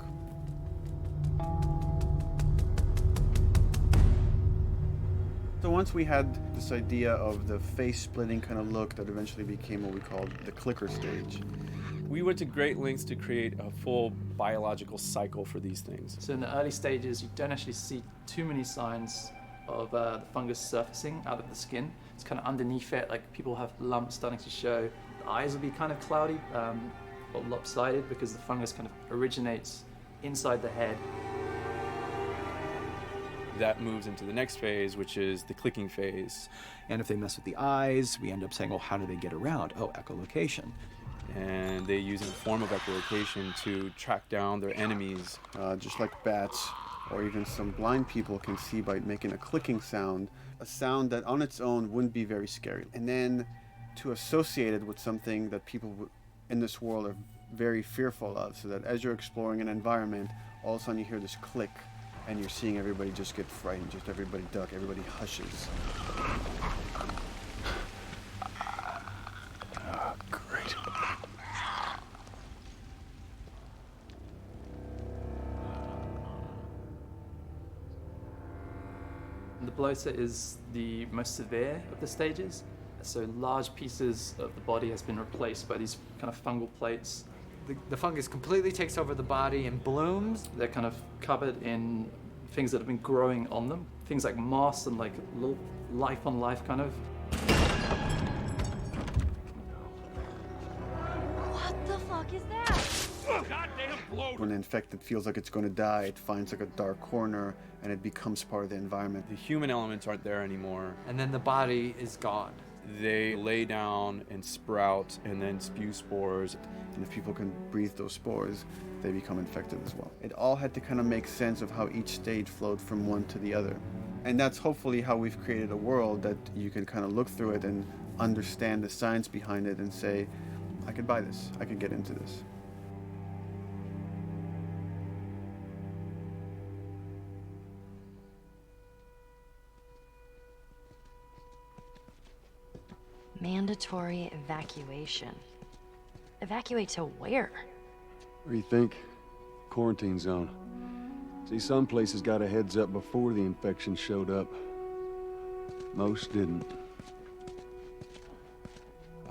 So once we had this idea of the face-splitting kind of look that eventually became what we called the clicker stage. We went to great lengths to create a full biological cycle for these things. So in the early stages, you don't actually see too many signs of the fungus surfacing out of the skin. It's kind of underneath it, like people have lumps starting to show. The eyes will be kind of cloudy or lopsided because the fungus kind of originates inside the head. That moves into the next phase, which is the clicking phase. And if they mess with the eyes, we end up saying, well, how do they get around? Oh, echolocation. And they use a form of echolocation to track down their enemies. Just like bats, or even some blind people can see by making a clicking sound, a sound that on its own wouldn't be very scary. And then to associate it with something that people in this world are very fearful of, so that as you're exploring an environment, all of a sudden you hear this click, and you're seeing everybody just get frightened, just everybody duck, everybody hushes. Great. The bloater is the most severe of the stages. So large pieces of the body has been replaced by these kind of fungal plates. The fungus completely takes over the body and blooms. They're kind of covered in things that have been growing on them. Things like moss and like little life on life kind of. What the fuck is that? Goddamn bloater! When the infected feels like it's going to die, it finds like a dark corner and it becomes part of the environment. The human elements aren't there anymore. And then the body is gone. They lay down and sprout and then spew spores. And if people can breathe those spores, they become infected as well. It all had to kind of make sense of how each stage flowed from one to the other. And that's hopefully how we've created a world that you can kind of look through it and understand the science behind it and say, I could buy this, I could get into this. Mandatory evacuation. Evacuate to where? What do you think? Quarantine zone. See, some places got a heads up before the infection showed up. Most didn't.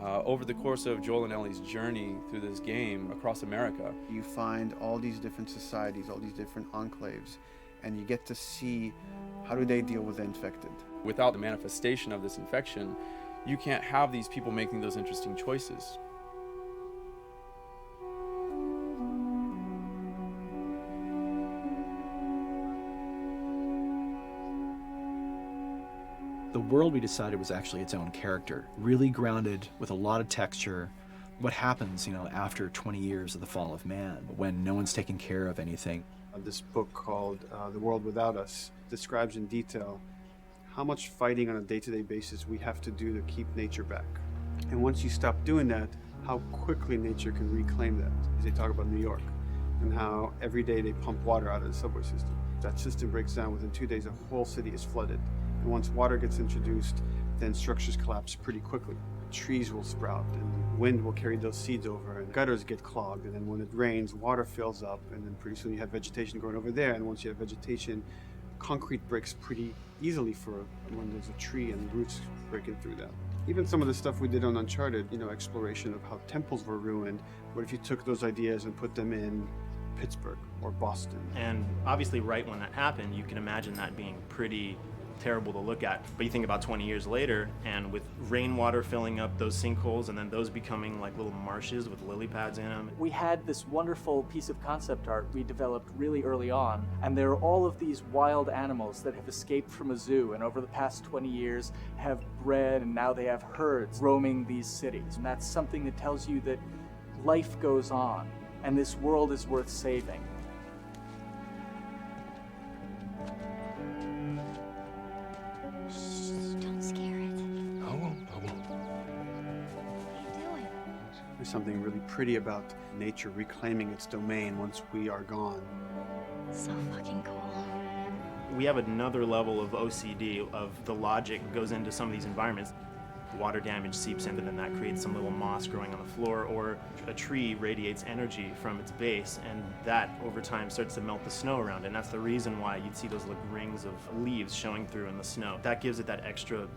Over the course of Joel and Ellie's journey through this game across America, you find all these different societies, all these different enclaves, and you get to see how do they deal with the infected. Without the manifestation of this infection, you can't have these people making those interesting choices. The world we decided was actually its own character, really grounded with a lot of texture. What happens, after 20 years of the fall of man, when no one's taking care of anything. This book called The World Without Us describes in detail how much fighting on a day-to-day basis we have to do to keep nature back. And once you stop doing that, how quickly nature can reclaim that. As they talk about New York, and how every day they pump water out of the subway system. That system breaks down within 2 days, a whole city is flooded. And once water gets introduced, then structures collapse pretty quickly. Trees will sprout, and wind will carry those seeds over, and gutters get clogged, and then when it rains, water fills up, and then pretty soon you have vegetation growing over there, and once you have vegetation, concrete breaks pretty easily when there's a tree and roots breaking through that. Even some of the stuff we did on Uncharted, exploration of how temples were ruined, what if you took those ideas and put them in Pittsburgh or Boston? And obviously right when that happened, you can imagine that being pretty terrible to look at. But you think about 20 years later, and with rainwater filling up those sinkholes and then those becoming like little marshes with lily pads in them. We had this wonderful piece of concept art we developed really early on, and there are all of these wild animals that have escaped from a zoo and over the past 20 years have bred, and now they have herds roaming these cities. And that's something that tells you that life goes on and this world is worth saving. There's something really pretty about nature reclaiming its domain once we are gone. So fucking cool. We have another level of OCD of the logic goes into some of these environments. Water damage seeps in, and then that creates some little moss growing on the floor, or a tree radiates energy from its base, and that over time starts to melt the snow around, and that's the reason why you'd see those like rings of leaves showing through in the snow. That gives it that extra,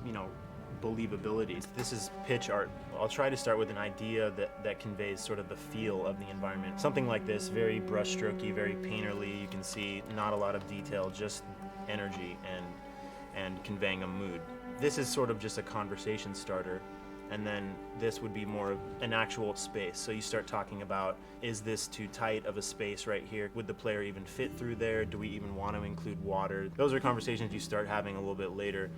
believability. This is pitch art. I'll try to start with an idea that conveys sort of the feel of the environment. Something like this, very brushstrokey, very painterly. You can see not a lot of detail, just energy and conveying a mood. This is sort of just a conversation starter, and then this would be more of an actual space. So you start talking about, is this too tight of a space right here? Would the player even fit through there? Do we even want to include water? Those are conversations you start having a little bit later.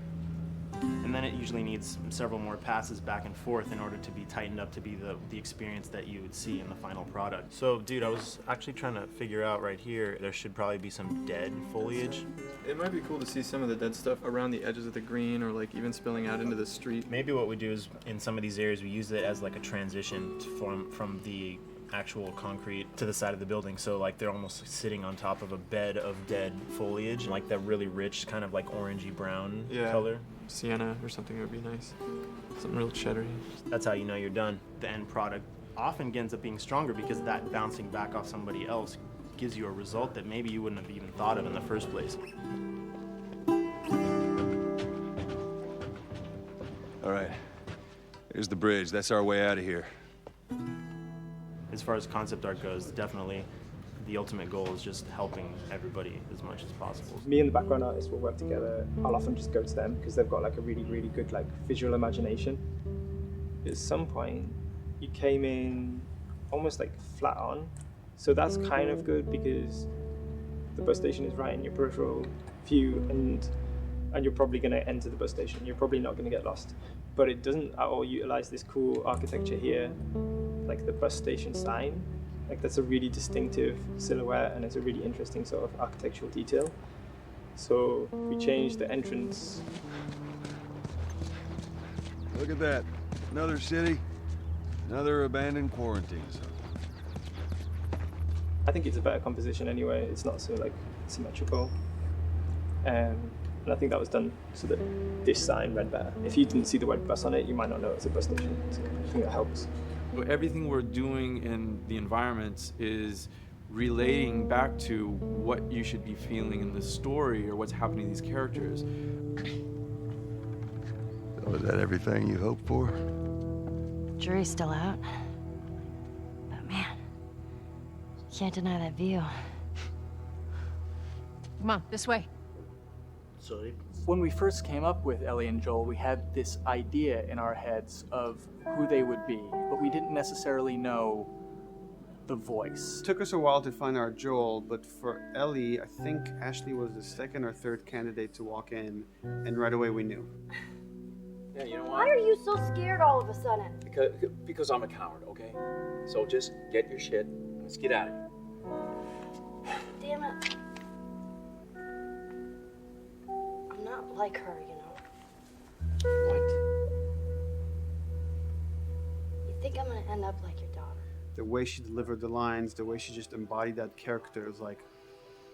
And then it usually needs several more passes back and forth in order to be tightened up to be the experience that you would see in the final product. So, dude, I was actually trying to figure out right here, there should probably be some dead foliage. It might be cool to see some of the dead stuff around the edges of the green, or like even spilling out into the street. Maybe what we do is, in some of these areas, we use it as like a transition from the actual concrete to the side of the building, so like they're almost sitting on top of a bed of dead foliage, like that really rich kind of like orangey brown color. Sienna or something would be nice. Something real cheddary. That's how you know you're done. The end product often ends up being stronger because that bouncing back off somebody else gives you a result that maybe you wouldn't have even thought of in the first place. All right, here's the bridge. That's our way out of here. As far as concept art goes, definitely the ultimate goal is just helping everybody as much as possible. Me and the background artist will work together. I'll often just go to them because they've got like a really, really good like visual imagination. At some point, you came in almost like flat on. So that's kind of good because the bus station is right in your peripheral view, and you're probably going to enter the bus station. You're probably not going to get lost. But it doesn't at all utilize this cool architecture here, like the bus station sign. Like that's a really distinctive silhouette, and it's a really interesting sort of architectural detail. So we changed the entrance. Look at that. Another city, another abandoned quarantine zone. I think it's a better composition anyway. It's not so like symmetrical. And I think that was done so that this sign read better. If you didn't see the word bus on it, you might not know it's a bus station. So I think that helps. Everything we're doing in the environments is relating back to what you should be feeling in the story or what's happening to these characters. So is that everything you hoped for? Jury's still out. But man, can't deny that view. Come on, this way. Sorry. When we first came up with Ellie and Joel, we had this idea in our heads of who they would be, but we didn't necessarily know the voice. Took us a while to find our Joel, but for Ellie, I think Ashley was the second or third candidate to walk in, and right away we knew. Yeah, you know Why what? are you so scared all of a sudden? Because I'm a coward, okay? So just get your shit and let's get out of here. Damn it. I'm not like her, you know. What? You think I'm gonna end up like your daughter? The way she delivered the lines, the way she just embodied that character is like,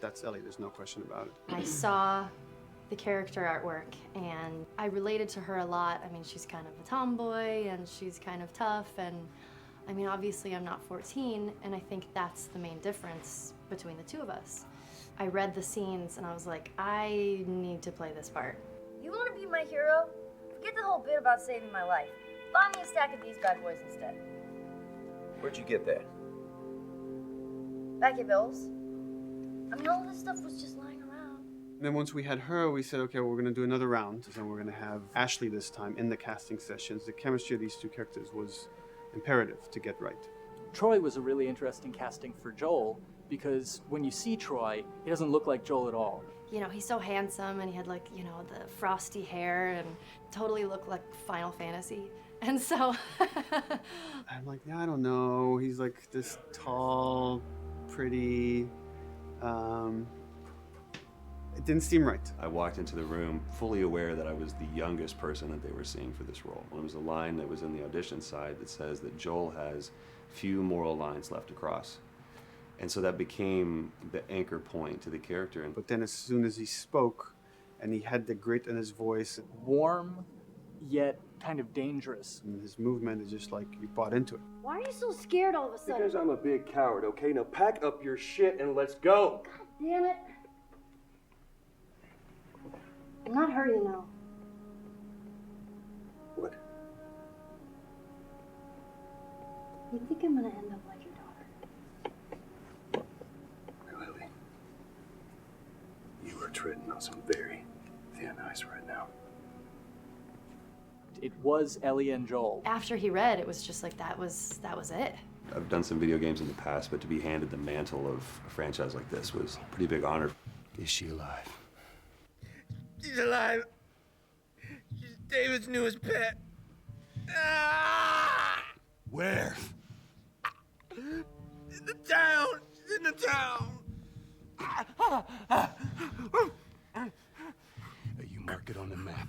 that's Ellie, there's no question about it. I saw the character artwork and I related to her a lot. I mean, she's kind of a tomboy and she's kind of tough, and I mean, obviously I'm not 14, and I think that's the main difference between the two of us. I read the scenes and I was like, I need to play this part. You wanna be my hero? Forget the whole bit about saving my life. Buy me a stack of these bad boys instead. Where'd you get that? Back at Bill's. I mean, all this stuff was just lying around. And then once we had her, we said, okay, we're gonna do another round, and we're gonna have Ashley this time in the casting sessions. The chemistry of these two characters was imperative to get right. Troy was a really interesting casting for Joel because when you see Troy, he doesn't look like Joel at all. You know, he's so handsome and he had like, you know, the frosty hair and totally looked like Final Fantasy. And so I'm like, yeah, I don't know. He's like this tall, pretty. It didn't seem right. I walked into the room fully aware that I was the youngest person that they were seeing for this role. There was a line that was in the audition side that says that Joel has few moral lines left to cross. And so that became the anchor point to the character. But then as soon as he spoke, and he had the grit in his voice. Warm, yet kind of dangerous. And his movement is just like, you bought into it. Why are you so scared all of a sudden? Because I'm a big coward, okay? Now pack up your shit and let's go. God damn it. I'm not her, you know. What? You think I'm gonna end up like your daughter? Lily, you are treading on some very thin ice right now. It was Ellie and Joel. after he read, it was just like that was it. I've done some video games in the past, but to be handed the mantle of a franchise like this was a pretty big honor. Is she alive? She's alive. She's David's newest pet. Ah! Where? In the town. She's in the town. You mark it on the map.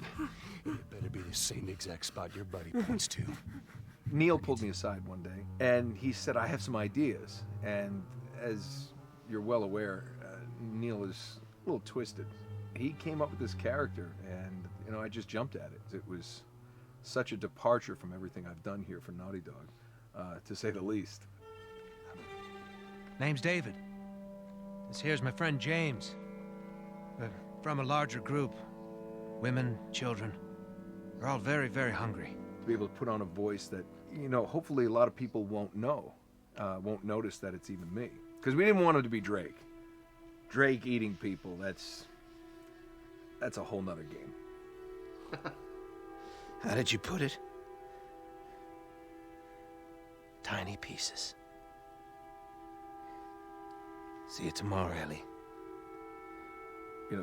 It better be the same exact spot your buddy points to. Neil pulled me aside one day, and he said, I have some ideas. And as you're well aware, Neil is a little twisted. He came up with this character, and, I just jumped at it. It was such a departure from everything I've done here for Naughty Dog, to say the least. Name's David. This here's my friend James. We're from a larger group. Women, children. We're all very, very hungry. To be able to put on a voice that, hopefully a lot of people won't know, won't notice that it's even me. Because we didn't want it to be Drake. Drake eating people, that's a whole nother game. How did you put it? Tiny pieces. See you tomorrow, Ellie.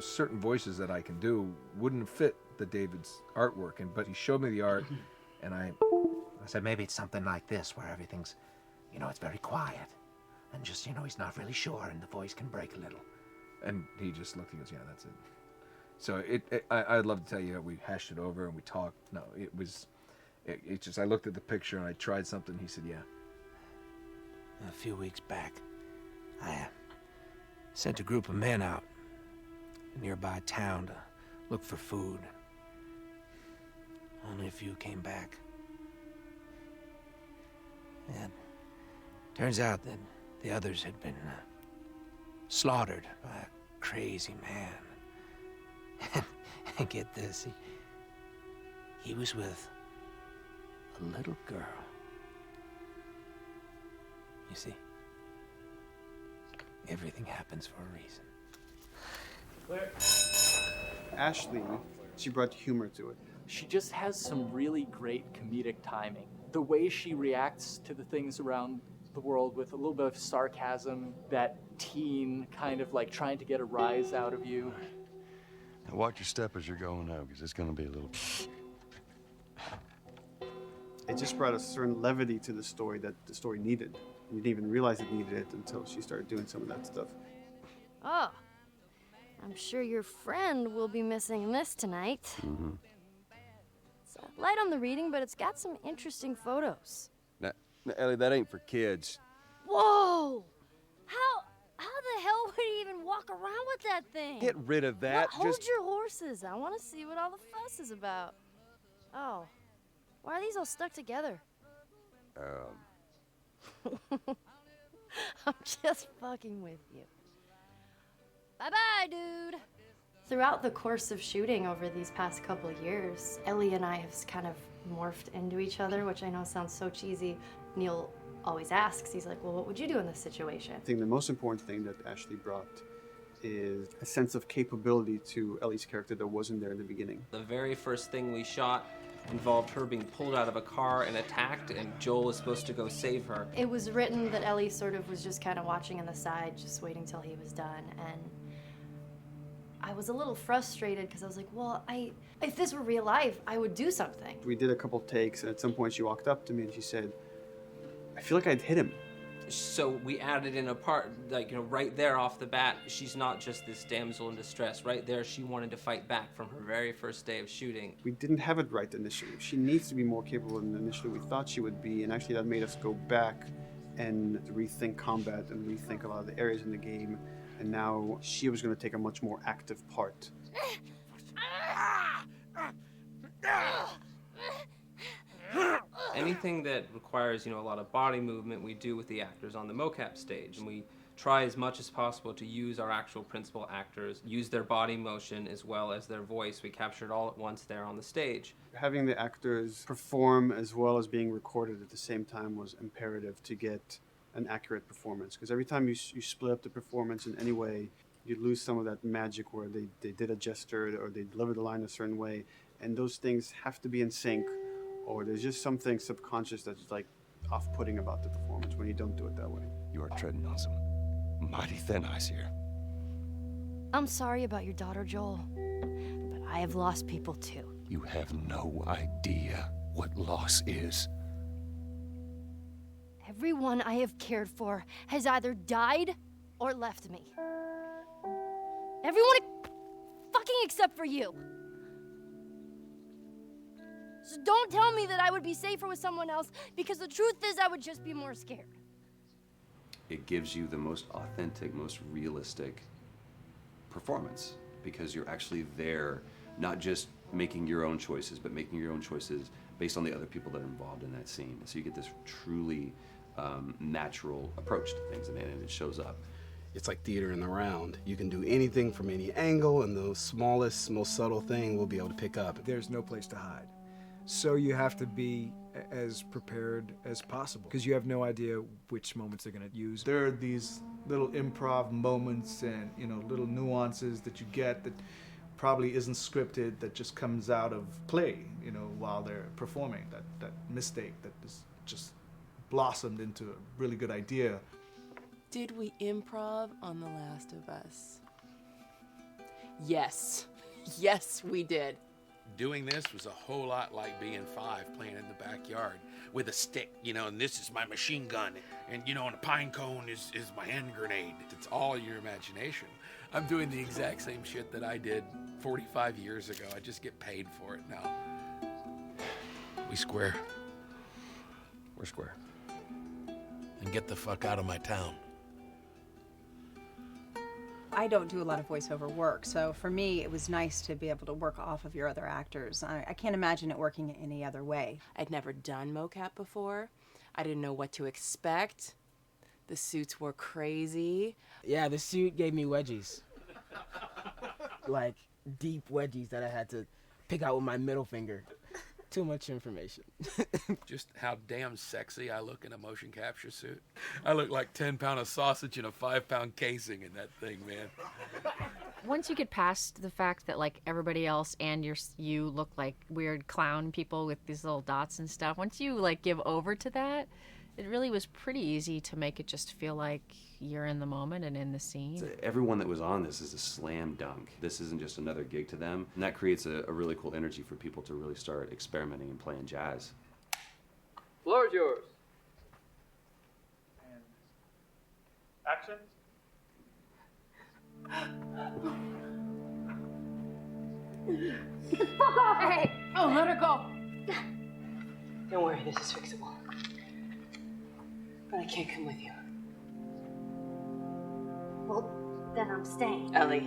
Certain voices that I can do wouldn't fit the David's artwork, but he showed me the art, and I said maybe it's something like this, where everything's, it's very quiet. And just, he's not really sure, and the voice can break a little. And he just looked and goes, yeah, that's it. So I'd love to tell you we hashed it over and we talked. No, it just, I looked at the picture and I tried something. He said, yeah. A few weeks back, I sent a group of men out a nearby town to look for food. Only a few came back. And turns out that the others had been slaughtered by a crazy man. And get this, he was with a little girl. You see, everything happens for a reason. Ashley, she brought humor to it. She just has some really great comedic timing. The way she reacts to the things around the world with a little bit of sarcasm, that teen kind of like trying to get a rise out of you. Now watch your step as you're going out, because it's going to be a little... It just brought a certain levity to the story that the story needed. You didn't even realize it needed it until she started doing some of that stuff. Oh, I'm sure your friend will be missing this tonight. Mm-hmm. It's light on the reading, but it's got some interesting photos. Now, Ellie, that ain't for kids. Whoa! How the hell would he even walk around with that thing? Get rid of that. Well, hold your horses. I want to see what all the fuss is about. Oh, why are these all stuck together? I'm just fucking with you. Bye-bye, dude. Throughout the course of shooting over these past couple years, Ellie and I have kind of morphed into each other, which I know sounds so cheesy. Neil always asks, he's like, well, what would you do in this situation? I think the most important thing that Ashley brought is a sense of capability to Ellie's character that wasn't there in the beginning. The very first thing we shot involved her being pulled out of a car and attacked, and Joel was supposed to go save her. It was written that Ellie sort of was just kind of watching on the side, just waiting till he was done, and I was a little frustrated because I was like, well, if this were real life, I would do something. We did a couple takes, and at some point she walked up to me and she said, I feel like I'd hit him. So we added in a part, like, right there off the bat, she's not just this damsel in distress. Right there, she wanted to fight back from her very first day of shooting. We didn't have it right initially. She needs to be more capable than initially we thought she would be, and actually that made us go back and rethink combat and rethink a lot of the areas in the game, and now she was going to take a much more active part. Anything that requires, a lot of body movement, we do with the actors on the mocap stage, and we try as much as possible to use our actual principal actors, use their body motion as well as their voice. We capture it all at once there on the stage. Having the actors perform as well as being recorded at the same time was imperative to get an accurate performance, because every time you split up the performance in any way, you lose some of that magic where they did a gesture or they delivered the line a certain way, and those things have to be in sync, or there's just something subconscious that's like off-putting about the performance when you don't do it that way. You are treading on some mighty thin ice here. I'm sorry about your daughter, Joel, but I have lost people too. You have no idea what loss is. Everyone I have cared for has either died or left me. Everyone fucking except for you. So don't tell me that I would be safer with someone else, because the truth is I would just be more scared. It gives you the most authentic, most realistic performance, because you're actually there, not just making your own choices, but making your own choices based on the other people that are involved in that scene. So you get this truly natural approach to things, and it shows up. It's like theater in the round. You can do anything from any angle, and the smallest, most subtle thing we'll be able to pick up. There's no place to hide. So you have to be as prepared as possible, because you have no idea which moments they're going to use. There are these little improv moments and little nuances that you get that probably isn't scripted, that just comes out of play, while they're performing. That mistake that is just blossomed into a really good idea. Did we improv on The Last of Us? Yes. Yes, we did. Doing this was a whole lot like being 5 playing in the backyard with a stick, and this is my machine gun, and and a pine cone is my hand grenade. It's all your imagination. I'm doing the exact same shit that I did 45 years ago. I just get paid for it now. We square. We're square. And get the fuck out of my town. I don't do a lot of voiceover work, so for me it was nice to be able to work off of your other actors. I can't imagine it working any other way. I'd never done mocap before. I didn't know what to expect. The suits were crazy. Yeah, the suit gave me wedgies. Like, deep wedgies that I had to pick out with my middle finger. Too much information. Just how damn sexy I look in a motion capture suit. I look like 10-pound of sausage in a 5-pound casing in that thing, man. Once you get past the fact that everybody else and you look like weird clown people with these little dots and stuff, once you give over to that, It really was pretty easy to make it just feel like you're in the moment and in the scene. Everyone that was on this is a slam dunk. This isn't just another gig to them. And that creates a really cool energy for people to really start experimenting and playing jazz. Floor is yours. And action. Fuck off! Hey! Oh, let her go. Don't worry, this is fixable. But I can't come with you. Well, then I'm staying. Ellie,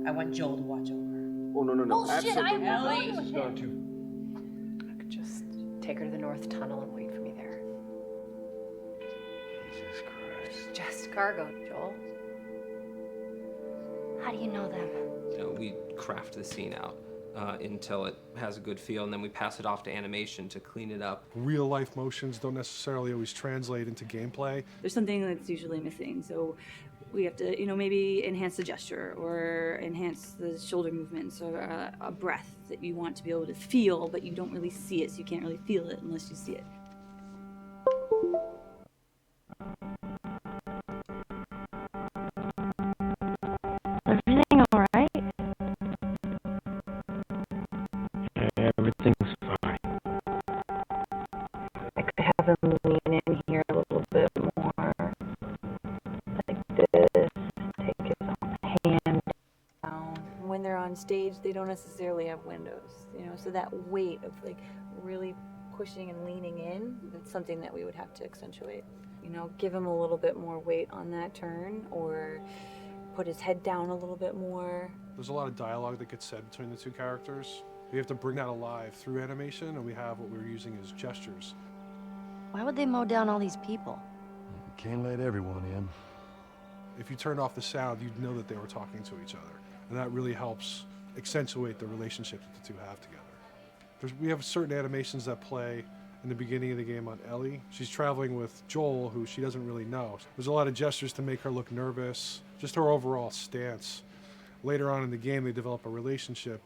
I want Joel to watch over her. Oh, no. Bullshit, I Absolutely. won't Ellie. go with She's him. going to. I could just take her to the North Tunnel and wait for me there. Jesus Christ. Just cargo, Joel. How do you know them? You know, we craft the scene out until it has a good feel, and then we pass it off to animation to clean it up. Real life motions don't necessarily always translate into gameplay. There's something that's usually missing, so we have to, maybe enhance the gesture or enhance the shoulder movements or a breath that you want to be able to feel, but you don't really see it, so you can't really feel it unless you see it. Everything all right? Everything's fine. I could have him lean in here a little bit more. Like this. Take his hand Down. When they're on stage, they don't necessarily have windows, so that weight of like really pushing and leaning in, that's something that we would have to accentuate. Give him a little bit more weight on that turn or put his head down a little bit more. There's a lot of dialogue that gets said between the two characters. We have to bring that alive through animation, and we have what we're using as gestures. Why would they mow down all these people? Can't let everyone in. If you turned off the sound, you'd know that they were talking to each other. And that really helps accentuate the relationship that the two have together. We have certain animations that play in the beginning of the game on Ellie. She's traveling with Joel, who she doesn't really know. There's a lot of gestures to make her look nervous, just her overall stance. Later on in the game, they develop a relationship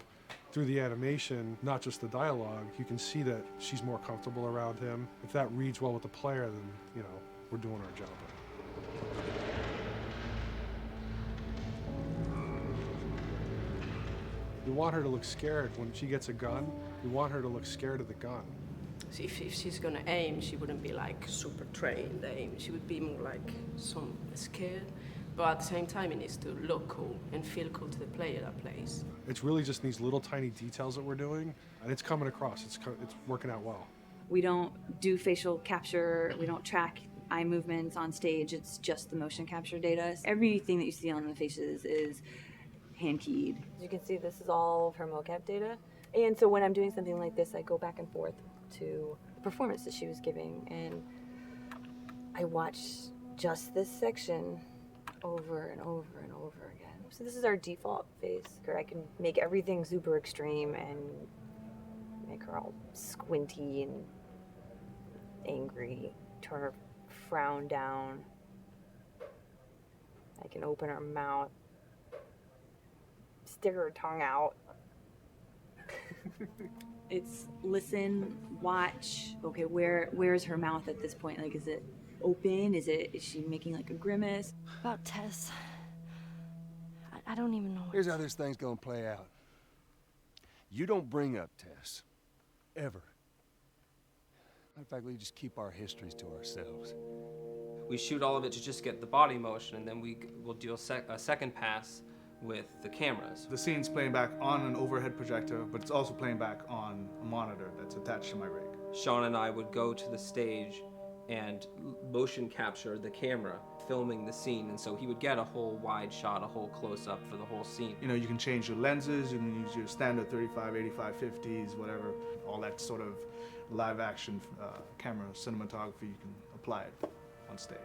through the animation, not just the dialogue. You can see that she's more comfortable around him. If that reads well with the player, then, we're doing our job. We want her to look scared when she gets a gun. We want her to look scared of the gun. So if she's gonna aim, she wouldn't be like super trained aim. She would be more like some scared. But at the same time, it needs to look cool and feel cool to the player that plays. It's really just these little tiny details that we're doing, and it's coming across. It's working out well. We don't do facial capture, we don't track eye movements on stage, it's just the motion capture data. Everything that you see on the faces is hand keyed. As you can see, this is all of her mocap data. And so when I'm doing something like this, I go back and forth to the performance that she was giving, and I watch just this section over and over and over again. So this is our default face, where I can make everything super extreme and make her all squinty and angry, turn her frown down. I can open her mouth, stick her tongue out. It's listen, watch. Okay, where's her mouth at this point? Like, is it open? Is she making like a grimace? About Tess. I don't even know. Here's how this thing's gonna play out. You don't bring up Tess. Ever. Matter of fact, we just keep our histories to ourselves. We shoot all of it to just get the body motion, and then we'll do a second pass with the cameras. The scene's playing back on an overhead projector, but it's also playing back on a monitor that's attached to my rig. Sean and I would go to the stage and motion capture the camera filming the scene, and so he would get a whole wide shot, a whole close-up for the whole scene. You can change your lenses, you can use your standard 35, 85, 50s, whatever, all that sort of live action camera cinematography, you can apply it on stage.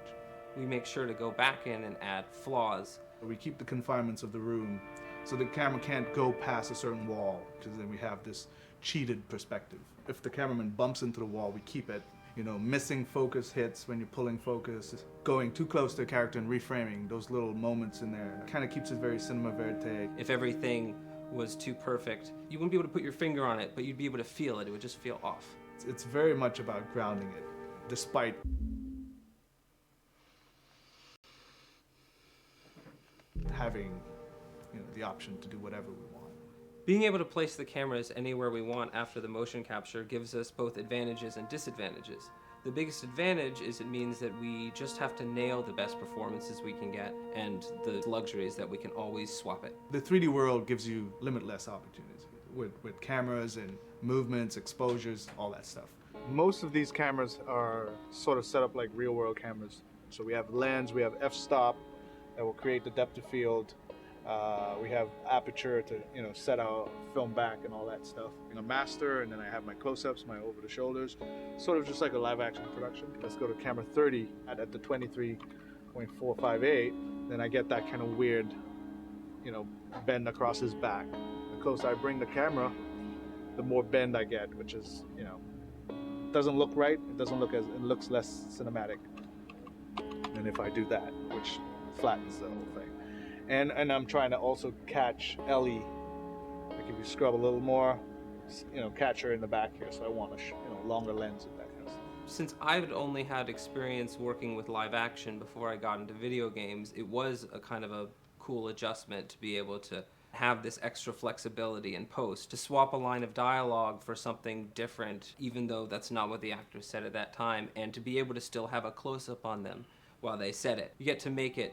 We make sure to go back in and add flaws. We keep the confinements of the room so the camera can't go past a certain wall, because then we have this cheated perspective. If the cameraman bumps into the wall, we keep it. Missing focus hits when you're pulling focus, going too close to a character and reframing, those little moments in there. It kind of keeps it very cinema verite. If everything was too perfect, you wouldn't be able to put your finger on it, but you'd be able to feel it. It would just feel off. It's very much about grounding it. despite having, you know, the option to do whatever we want. Being able to place the cameras anywhere we want after the motion capture gives us both advantages and disadvantages. The biggest advantage is it means that we just have to nail the best performances we can get, and the luxury is that we can always swap it. The 3D world gives you limitless opportunities with cameras and movements, exposures, all that stuff. Most of these cameras are sort of set up like real world cameras. So we have lens, we have f-stop that will create the depth of field. We have aperture to, you know, set our film back and all that stuff. A master, and then I have my close-ups, my over the shoulders, sort of just like a live action production. Let's go to camera 30 at the 23.458. Then I get that kind of weird, you know, bend across his back. The closer I bring the camera, the more bend I get, which is, you know, doesn't look right. It doesn't look it looks less cinematic than if I do that, which flattens the whole thing. And I'm trying to also catch Ellie. Like if you scrub a little more, you know, catch her in the back here. So I want a longer lens and that kind of stuff. Since I've only had experience working with live action before I got into video games, it was a kind of a cool adjustment to be able to have this extra flexibility in post, to swap a line of dialogue for something different, even though that's not what the actors said at that time, and to be able to still have a close-up on them while they said it. You get to make it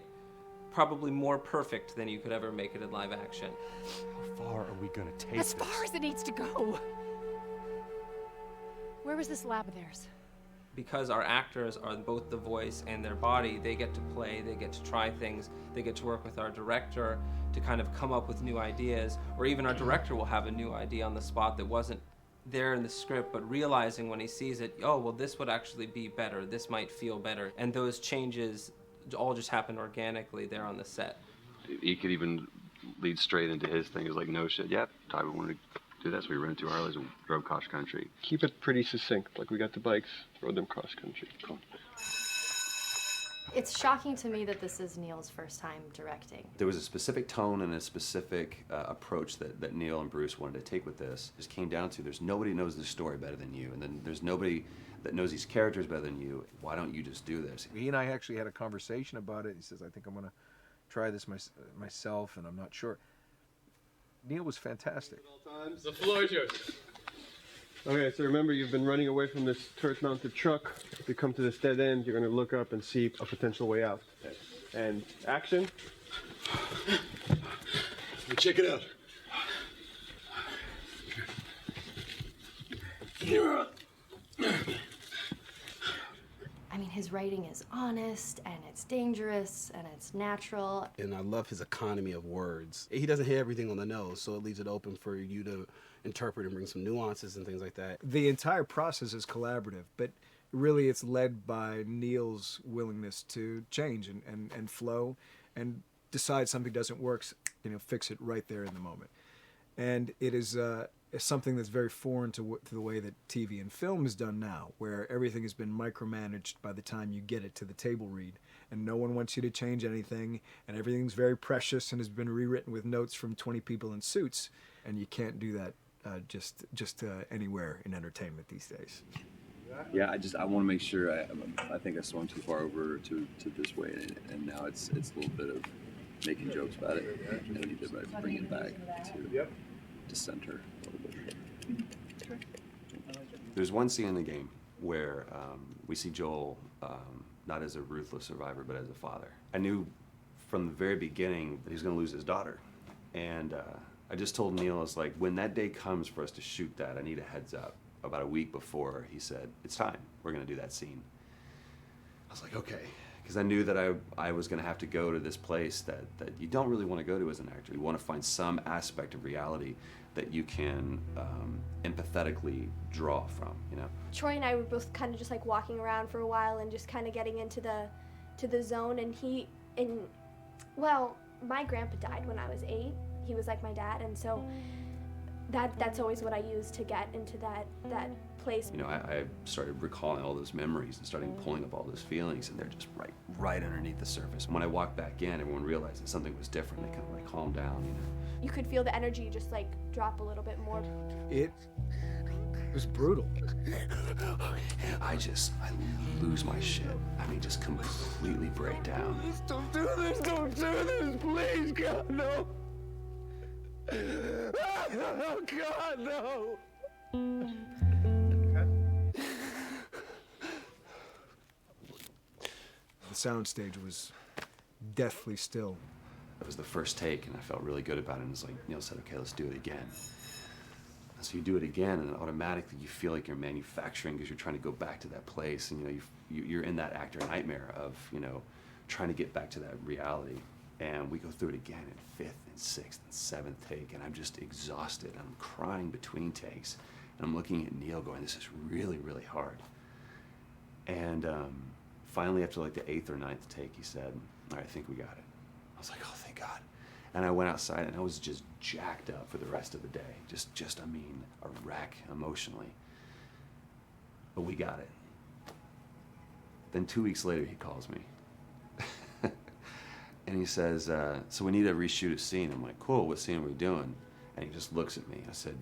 probably more perfect than you could ever make it in live action. How far are we gonna take As far as it needs to go. Where was this lab of theirs? Because our actors are both the voice and their body, they get to play, they get to try things, they get to work with our director to kind of come up with new ideas, or even our director will have a new idea on the spot that wasn't there in the script, but realizing when he sees it, oh, well, this would actually be better, this might feel better. And those changes all just happen organically there on the set. He could even lead straight into his thing. He's like, no shit, yep, Ty wanted to do that, so we rented 2 Harleys and drove cross country. Keep it pretty succinct, like we got the bikes, rode them cross country. Cool. It's shocking to me that this is Neil's first time directing. There was a specific tone and a specific approach that Neil and Bruce wanted to take with this. It just came down to there's nobody who knows the story better than you, and then there's nobody that knows these characters better than you. Why don't you just do this? He and I actually had a conversation about it. He says, I think I'm going to try this myself, and I'm not sure. Neil was fantastic. The floor is yours. Okay, so remember, you've been running away from this turret-mounted truck. If you come to this dead end, you're going to look up and see a potential way out. And action. Check it out. I mean, his writing is honest, and it's dangerous, and it's natural. And I love his economy of words. He doesn't hit everything on the nose, so it leaves it open for you to interpret and bring some nuances and things like that. The entire process is collaborative, but really it's led by Neil's willingness to change and flow and decide something doesn't work, you know, fix it right there in the moment. And it is something that's very foreign to the way that TV and film is done now, where everything has been micromanaged by the time you get it to the table read, and no one wants you to change anything, and everything's very precious and has been rewritten with notes from 20 people in suits, and you can't do that just anywhere in entertainment these days. Yeah, I want to make sure. I think I swung too far over to this way, and now it's a little bit of making jokes about it, and we need to bring it back to center a little bit. There's one scene in the game where we see Joel not as a ruthless survivor, but as a father. I knew from the very beginning that he was going to lose his daughter, and I just told Neil, I was like, when that day comes for us to shoot that, I need a heads up. About a week before, he said, it's time, we're going to do that scene. I was like, okay, because I knew that I was going to have to go to this place that you don't really want to go to as an actor. You want to find some aspect of reality that you can empathetically draw from, you know? Troy and I were both kind of just like walking around for a while and just kind of getting into the zone, and well, my grandpa died when I was 8. He was like my dad, and so that's always what I use to get into that place. You know, I started recalling all those memories and starting pulling up all those feelings, and they're just right underneath the surface. When I walked back in, everyone realized that something was different. They kind of like calmed down, you know. You could feel the energy just like drop a little bit more. It was brutal. I lose my shit. I mean, just completely break down. Don't do this! Don't do this! Please, God, no! Oh, God, no! The soundstage was deathly still. It was the first take, and I felt really good about it. And it's like Neil said, "Okay, let's do it again." And so you do it again, and automatically you feel like you're manufacturing because you're trying to go back to that place, and you're in that actor nightmare of trying to get back to that reality. And we go through it again in 5th and 6th and 7th take, and I'm just exhausted. I'm crying between takes, and I'm looking at Neil going, "This is really, really hard." And finally, after like the 8th or 9th take, he said, "All right, I think we got it." I was like, "Oh, thank God." And I went outside, and I was just jacked up for the rest of the day. I mean, a wreck emotionally. But we got it. Then 2 weeks later, he calls me. And he says, "So we need to reshoot a scene." I'm like, "Cool, what scene are we doing?" And he just looks at me. I said,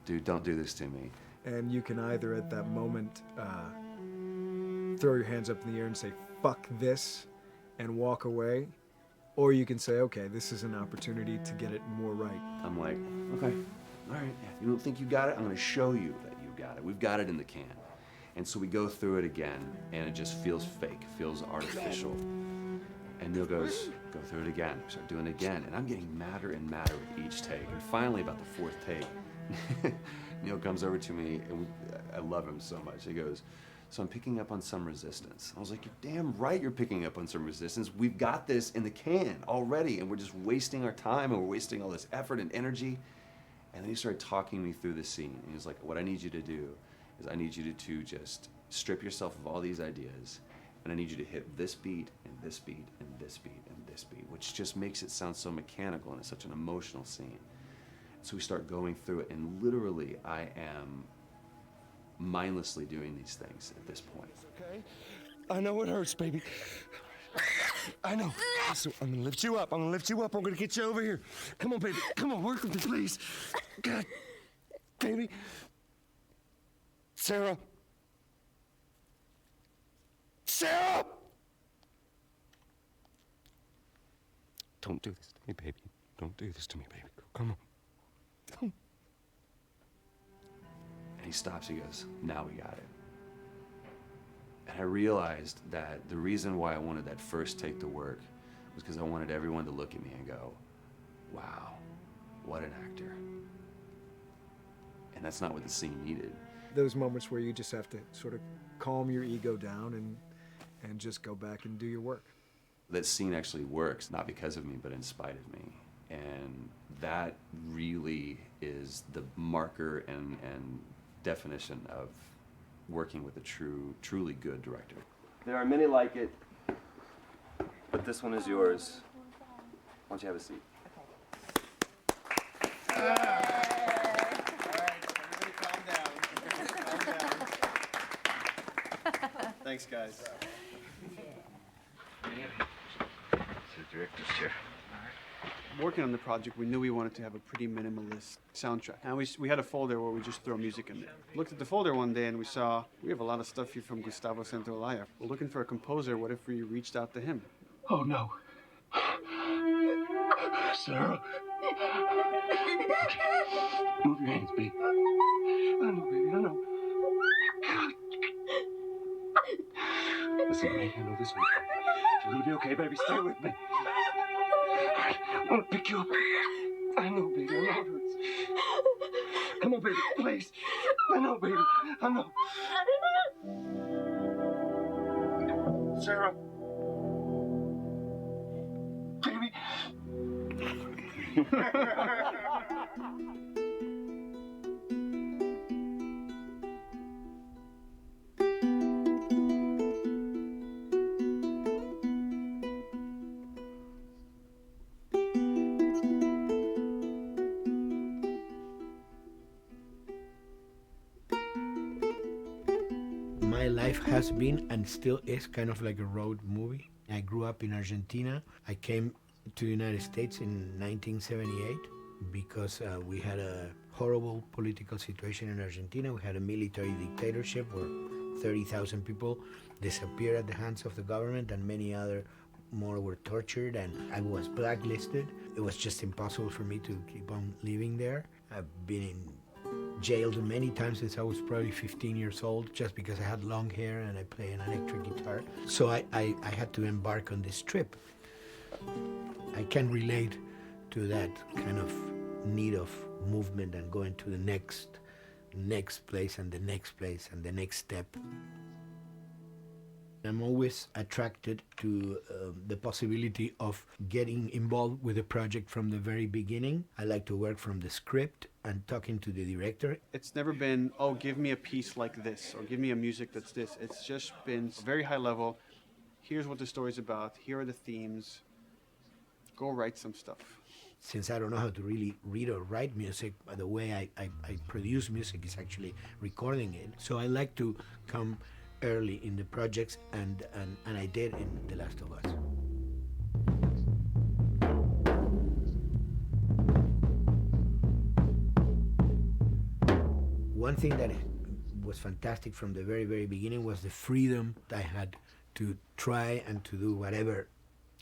"Dude, don't do this to me." And you can either at that moment throw your hands up in the air and say, "Fuck this," and walk away. Or you can say, "Okay, this is an opportunity to get it more right." I'm like, "Okay, all right. If you don't think you got it, I'm going to show you that you got it. We've got it in the can." And so we go through it again, and it just feels fake, feels artificial. And Neil goes, "Go through it again." We start doing it again, and I'm getting madder and madder with each take. And finally, about the 4th take, Neil comes over to me, and I love him so much. He goes, "So I'm picking up on some resistance." I was like, "You're damn right you're picking up on some resistance. We've got this in the can already, and we're just wasting our time, and we're wasting all this effort and energy." And then he started talking me through the scene. And he was like, "What I need you to do is I need you to just strip yourself of all these ideas, and I need you to hit this beat, and this beat, and this beat, and this beat," which just makes it sound so mechanical, and it's such an emotional scene. So we start going through it, and literally I am mindlessly doing these things at this point. Okay? I know it hurts, baby. I know. So I'm gonna lift you up. I'm gonna get you over here. Come on, baby. Come on, work with me, please. God, baby. Sarah. Sarah! Don't do this to me, baby. Don't do this to me, baby. Come on. And he stops, he goes, "Now we got it." And I realized that the reason why I wanted that first take to work was because I wanted everyone to look at me and go, "Wow, what an actor." And that's not what the scene needed. Those moments where you just have to sort of calm your ego down and just go back and do your work. That scene actually works, not because of me, but in spite of me. And that really is the marker and definition of working with a truly good director. There are many like it, but this one is yours. Why don't you have a seat? Thanks, guys. Director's chair. Working on the project, we knew we wanted to have a pretty minimalist soundtrack. And we had a folder where we just throw music in there. Looked at the folder one day and we saw, we have a lot of stuff here from Gustavo Santaolalla. We're looking for a composer. What if we reached out to him? Oh, no. Sarah. Move your hands, baby. I know, baby, I know. Listen, baby, I know this one. You're gonna be okay, baby. Stay with me. I want to pick you up. I know, baby. I know it hurts. Come on, baby. Please. I know, baby. I know. Sarah. Baby. My life has been and still is kind of like a road movie. I grew up in Argentina. I came to the United States in 1978 because we had a horrible political situation in Argentina. We had a military dictatorship where 30,000 people disappeared at the hands of the government, and many other more were tortured, and I was blacklisted. It was just impossible for me to keep on living there. I've been in jailed many times since I was probably 15 years old, just because I had long hair and I play an electric guitar. So I had to embark on this trip. I can relate to that kind of need of movement and going to the next place and the next place and the next step. I'm always attracted to the possibility of getting involved with a project from the very beginning. I like to work from the script and talking to the director. It's never been, oh, give me a piece like this, or give me a music that's this. It's just been very high level. Here's what the story's about. Here are the themes. Go write some stuff. Since I don't know how to really read or write music, the way I produce music is actually recording it. So I like to come early in the projects, and I did in The Last of Us. One thing that was fantastic from the very, very beginning was the freedom I had to try and to do whatever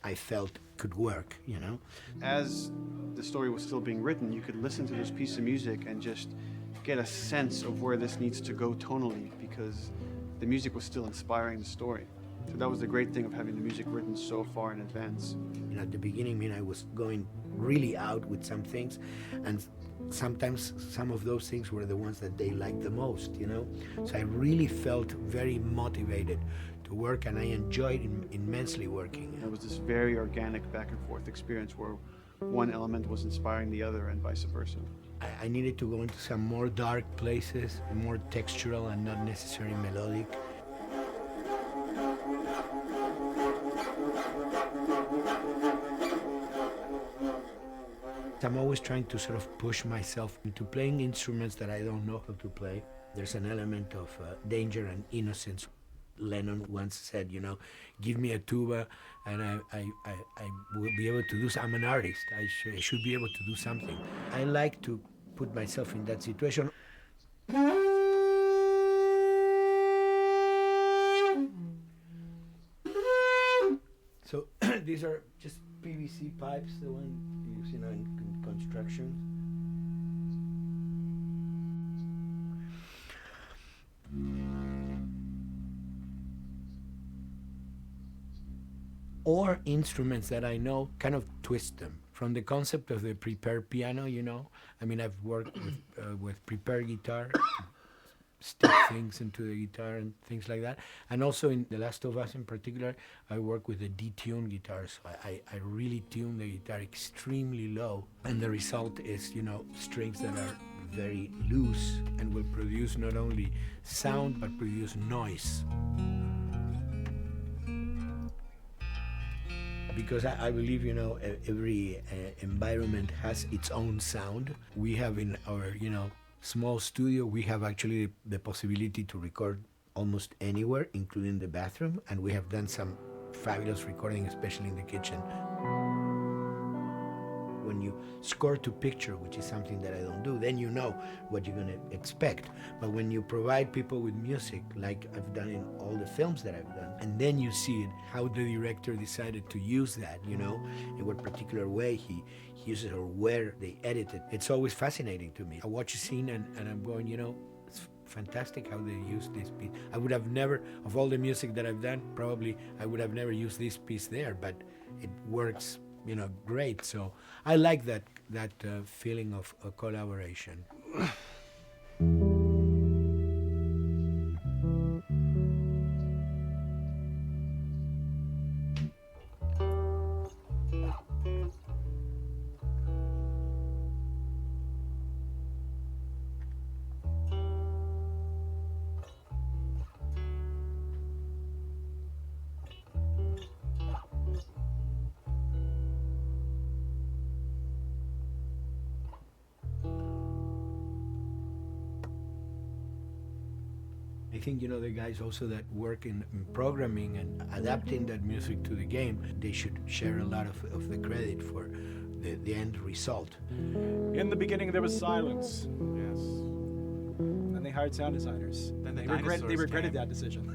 I felt could work, you know? As the story was still being written, you could listen to this piece of music and just get a sense of where this needs to go tonally, because the music was still inspiring the story. So that was the great thing of having the music written so far in advance. You know, at the beginning, I mean, I was going really out with some things, and sometimes some of those things were the ones that they liked the most, you know? So I really felt very motivated to work, and I enjoyed immensely working. It was this very organic back and forth experience where one element was inspiring the other and vice versa. I needed to go into some more dark places, more textural and not necessarily melodic. I'm always trying to sort of push myself into playing instruments that I don't know how to play. There's an element of danger and innocence. Lennon once said, you know, give me a tuba and I will be able to do something. I'm an artist. I should be able to do something. I like to put myself in that situation. So these are just PVC pipes, the one you use, you know, in construction. Or instruments that I know, kind of twist them. From the concept of the prepared piano, you know, I mean, I've worked with prepared guitar, stick things into the guitar and things like that. And also in The Last of Us in particular, I work with a detuned guitar. So I really tune the guitar extremely low. And the result is, you know, strings that are very loose and will produce not only sound, but produce noise. Because I believe, you know, every environment has its own sound. We have in our, you know, small studio, we have actually the possibility to record almost anywhere, including the bathroom, and we have done some fabulous recording, especially in the kitchen. When you score to picture, which is something that I don't do, then you know what you're going to expect. But when you provide people with music, like I've done in all the films that I've done, and then you see it, how the director decided to use that, you know, in what particular way he uses it or where they edit it. It's always fascinating to me. I watch a scene and I'm going, you know, it's fantastic how they use this piece. I would have never, of all the music that I've done, probably I would have never used this piece there, but it works, you know, great. So I like that feeling of a collaboration. I think, you know, the guys also that work in programming and adapting that music to the game, they should share a lot of the credit for the end result. In the beginning, there was silence. Yes. Then they hired sound designers. Then they regretted that decision.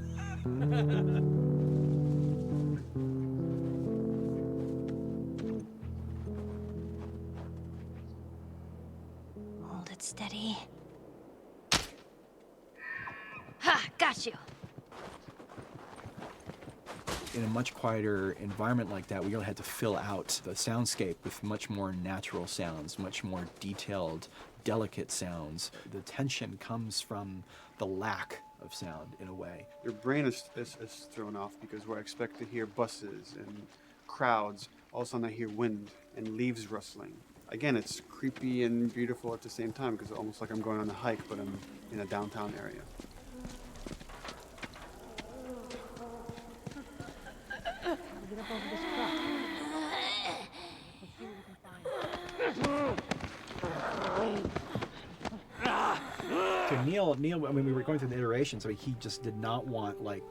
Hold it steady. Ha! Got you. In a much quieter environment like that, we really had to fill out the soundscape with much more natural sounds, much more detailed, delicate sounds. The tension comes from the lack of sound, in a way. Your brain is thrown off because where I expect to hear buses and crowds, all of a sudden I hear wind and leaves rustling. Again, it's creepy and beautiful at the same time because it's almost like I'm going on a hike, but I'm in a downtown area. Get up over this truck. Let's see what we can find. To Neil, I mean, we were going through the iterations, so he just did not want like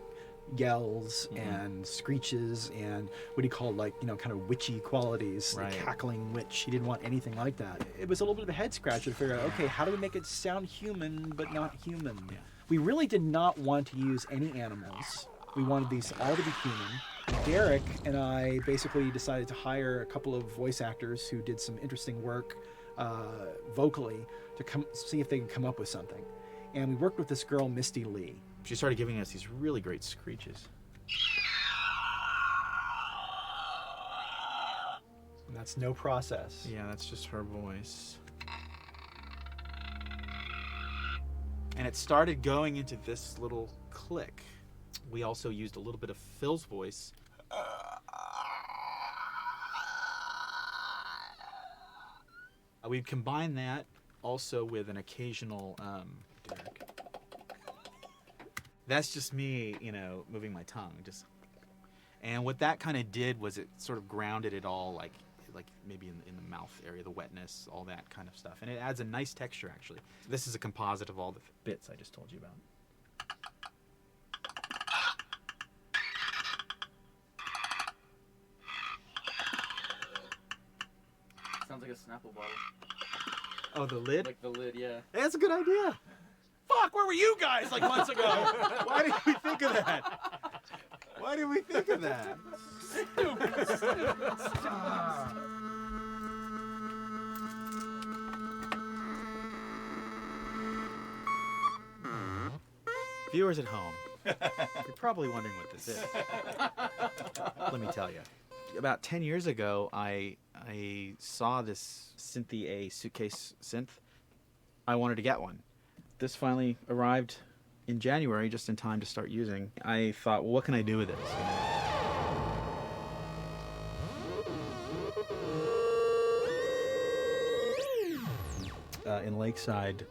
yells and screeches and what he called like, you know, kind of witchy qualities, like cackling witch. He didn't want anything like that. It was a little bit of a head scratcher to figure out, okay, how do we make it sound human but not human? Yeah. We really did not want to use any animals. We wanted these all to be human. Derek and I basically decided to hire a couple of voice actors who did some interesting work vocally to see if they can come up with something. And we worked with this girl, Misty Lee. She started giving us these really great screeches. And that's no process. Yeah, that's just her voice. And it started going into this little click. We also used a little bit of Phil's voice. We'd combine that also with an occasional Derek. That's just me, you know, moving my tongue. And what that kind of did was it sort of grounded it all, like maybe in the mouth area, the wetness, all that kind of stuff. And it adds a nice texture, actually. This is a composite of all the bits I just told you about. Sounds like a Snapple bottle. Oh, the lid? Like the lid, yeah. Hey, that's a good idea. Fuck, where were you guys like months ago? Why didn't we think of that? Why did we think of that? Stupid. Viewers at home, you're probably wondering what this is. Let me tell you. About 10 years ago, I saw this Synthi A suitcase synth. I wanted to get one. This finally arrived in January, just in time to start using. I thought, well, what can I do with this? In Lakeside,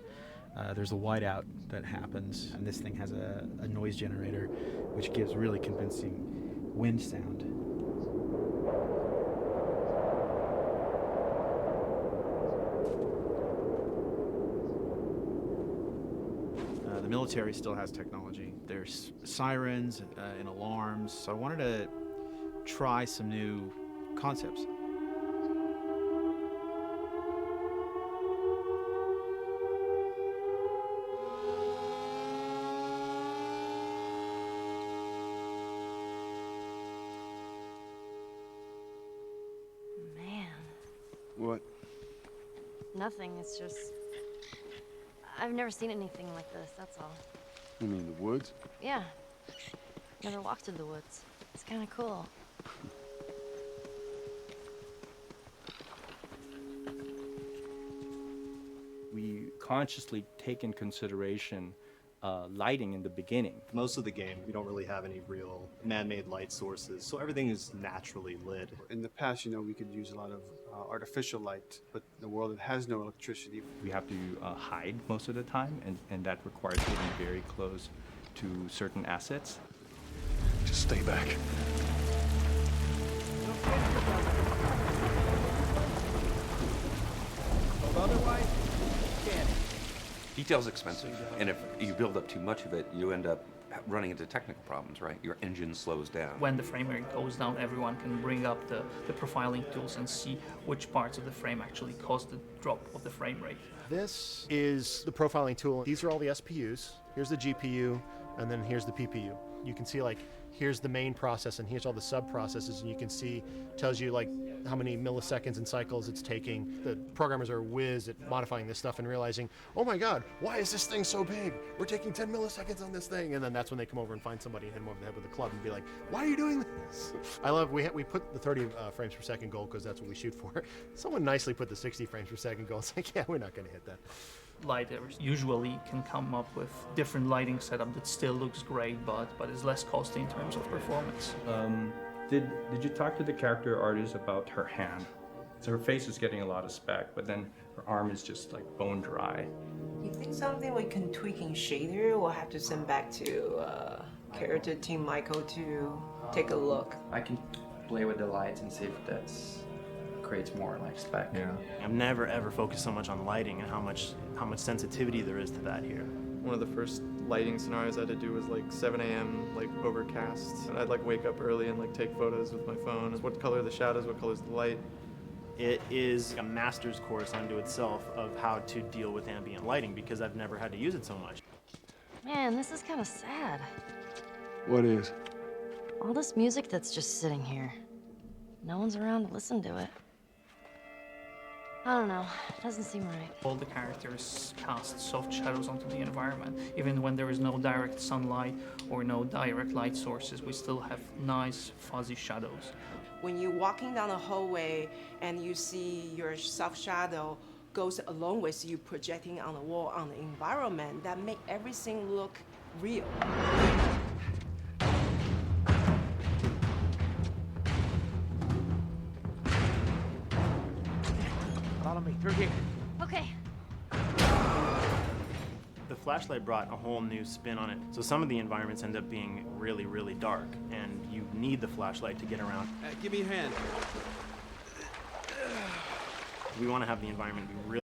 there's a whiteout that happens, and this thing has a noise generator, which gives really convincing wind sound. The military still has technology. There's sirens and alarms, so I wanted to try some new concepts. Man. What? Nothing. It's just... I've never seen anything like this, that's all. You mean the woods? Yeah. Never walked through the woods. It's kind of cool. We consciously take in consideration lighting in the beginning. Most of the game, we don't really have any real man-made light sources, so everything is naturally lit. In the past, you know, we could use a lot of artificial light, but in a world that has no electricity, We have to hide most of the time, and that requires getting very close to certain assets. Just stay back. Otherwise, can't. Detail's expensive, and if you build up too much of it, you end up running into technical problems, right? Your engine slows down. When the frame rate goes down, everyone can bring up the profiling tools and see which parts of the frame actually cause the drop of the frame rate. This is the profiling tool. These are all the SPUs. Here's the GPU, and then here's the PPU. You can see, like, here's the main process and here's all the sub-processes, and you can see, tells you like how many milliseconds and cycles it's taking. The programmers are whiz at modifying this stuff and realizing, oh my god, why is this thing so big? We're taking 10 milliseconds on this thing. And then that's when they come over and find somebody and hit them over the head with a club and be like, why are you doing this? I love, we put the 30 frames per second goal because that's what we shoot for. Someone nicely put the 60 frames per second goal. It's like, yeah, we're not going to hit that. Lighters usually can come up with different lighting setup that still looks great, but is less costly in terms of performance. Did you talk to the character artist about her hand? So her face is getting a lot of spec, but then her arm is just like bone dry. You think something we can tweak in shader? We'll have to send back to character team Michael to take a look. I can play with the lights and see if that's creates more like spec. Yeah. I've never ever focused so much on lighting and how much sensitivity there is to that here. One of the first lighting scenarios I had to do was like 7 a.m. like overcast, and I'd like wake up early and like take photos with my phone. What color are the shadows? What color is the light? It is a master's course unto itself of how to deal with ambient lighting because I've never had to use it so much. Man, this is kind of sad. What is? All this music that's just sitting here. No one's around to listen to it. I don't know. It doesn't seem right. All the characters cast soft shadows onto the environment. Even when there is no direct sunlight or no direct light sources, we still have nice fuzzy shadows. When you're walking down the hallway and you see your soft shadow goes along with you projecting on the wall on the environment, that make everything look real. Follow me through here. Okay. The flashlight brought a whole new spin on it. So some of the environments end up being really, really dark, and you need the flashlight to get around. Give me a hand. We want to have the environment be really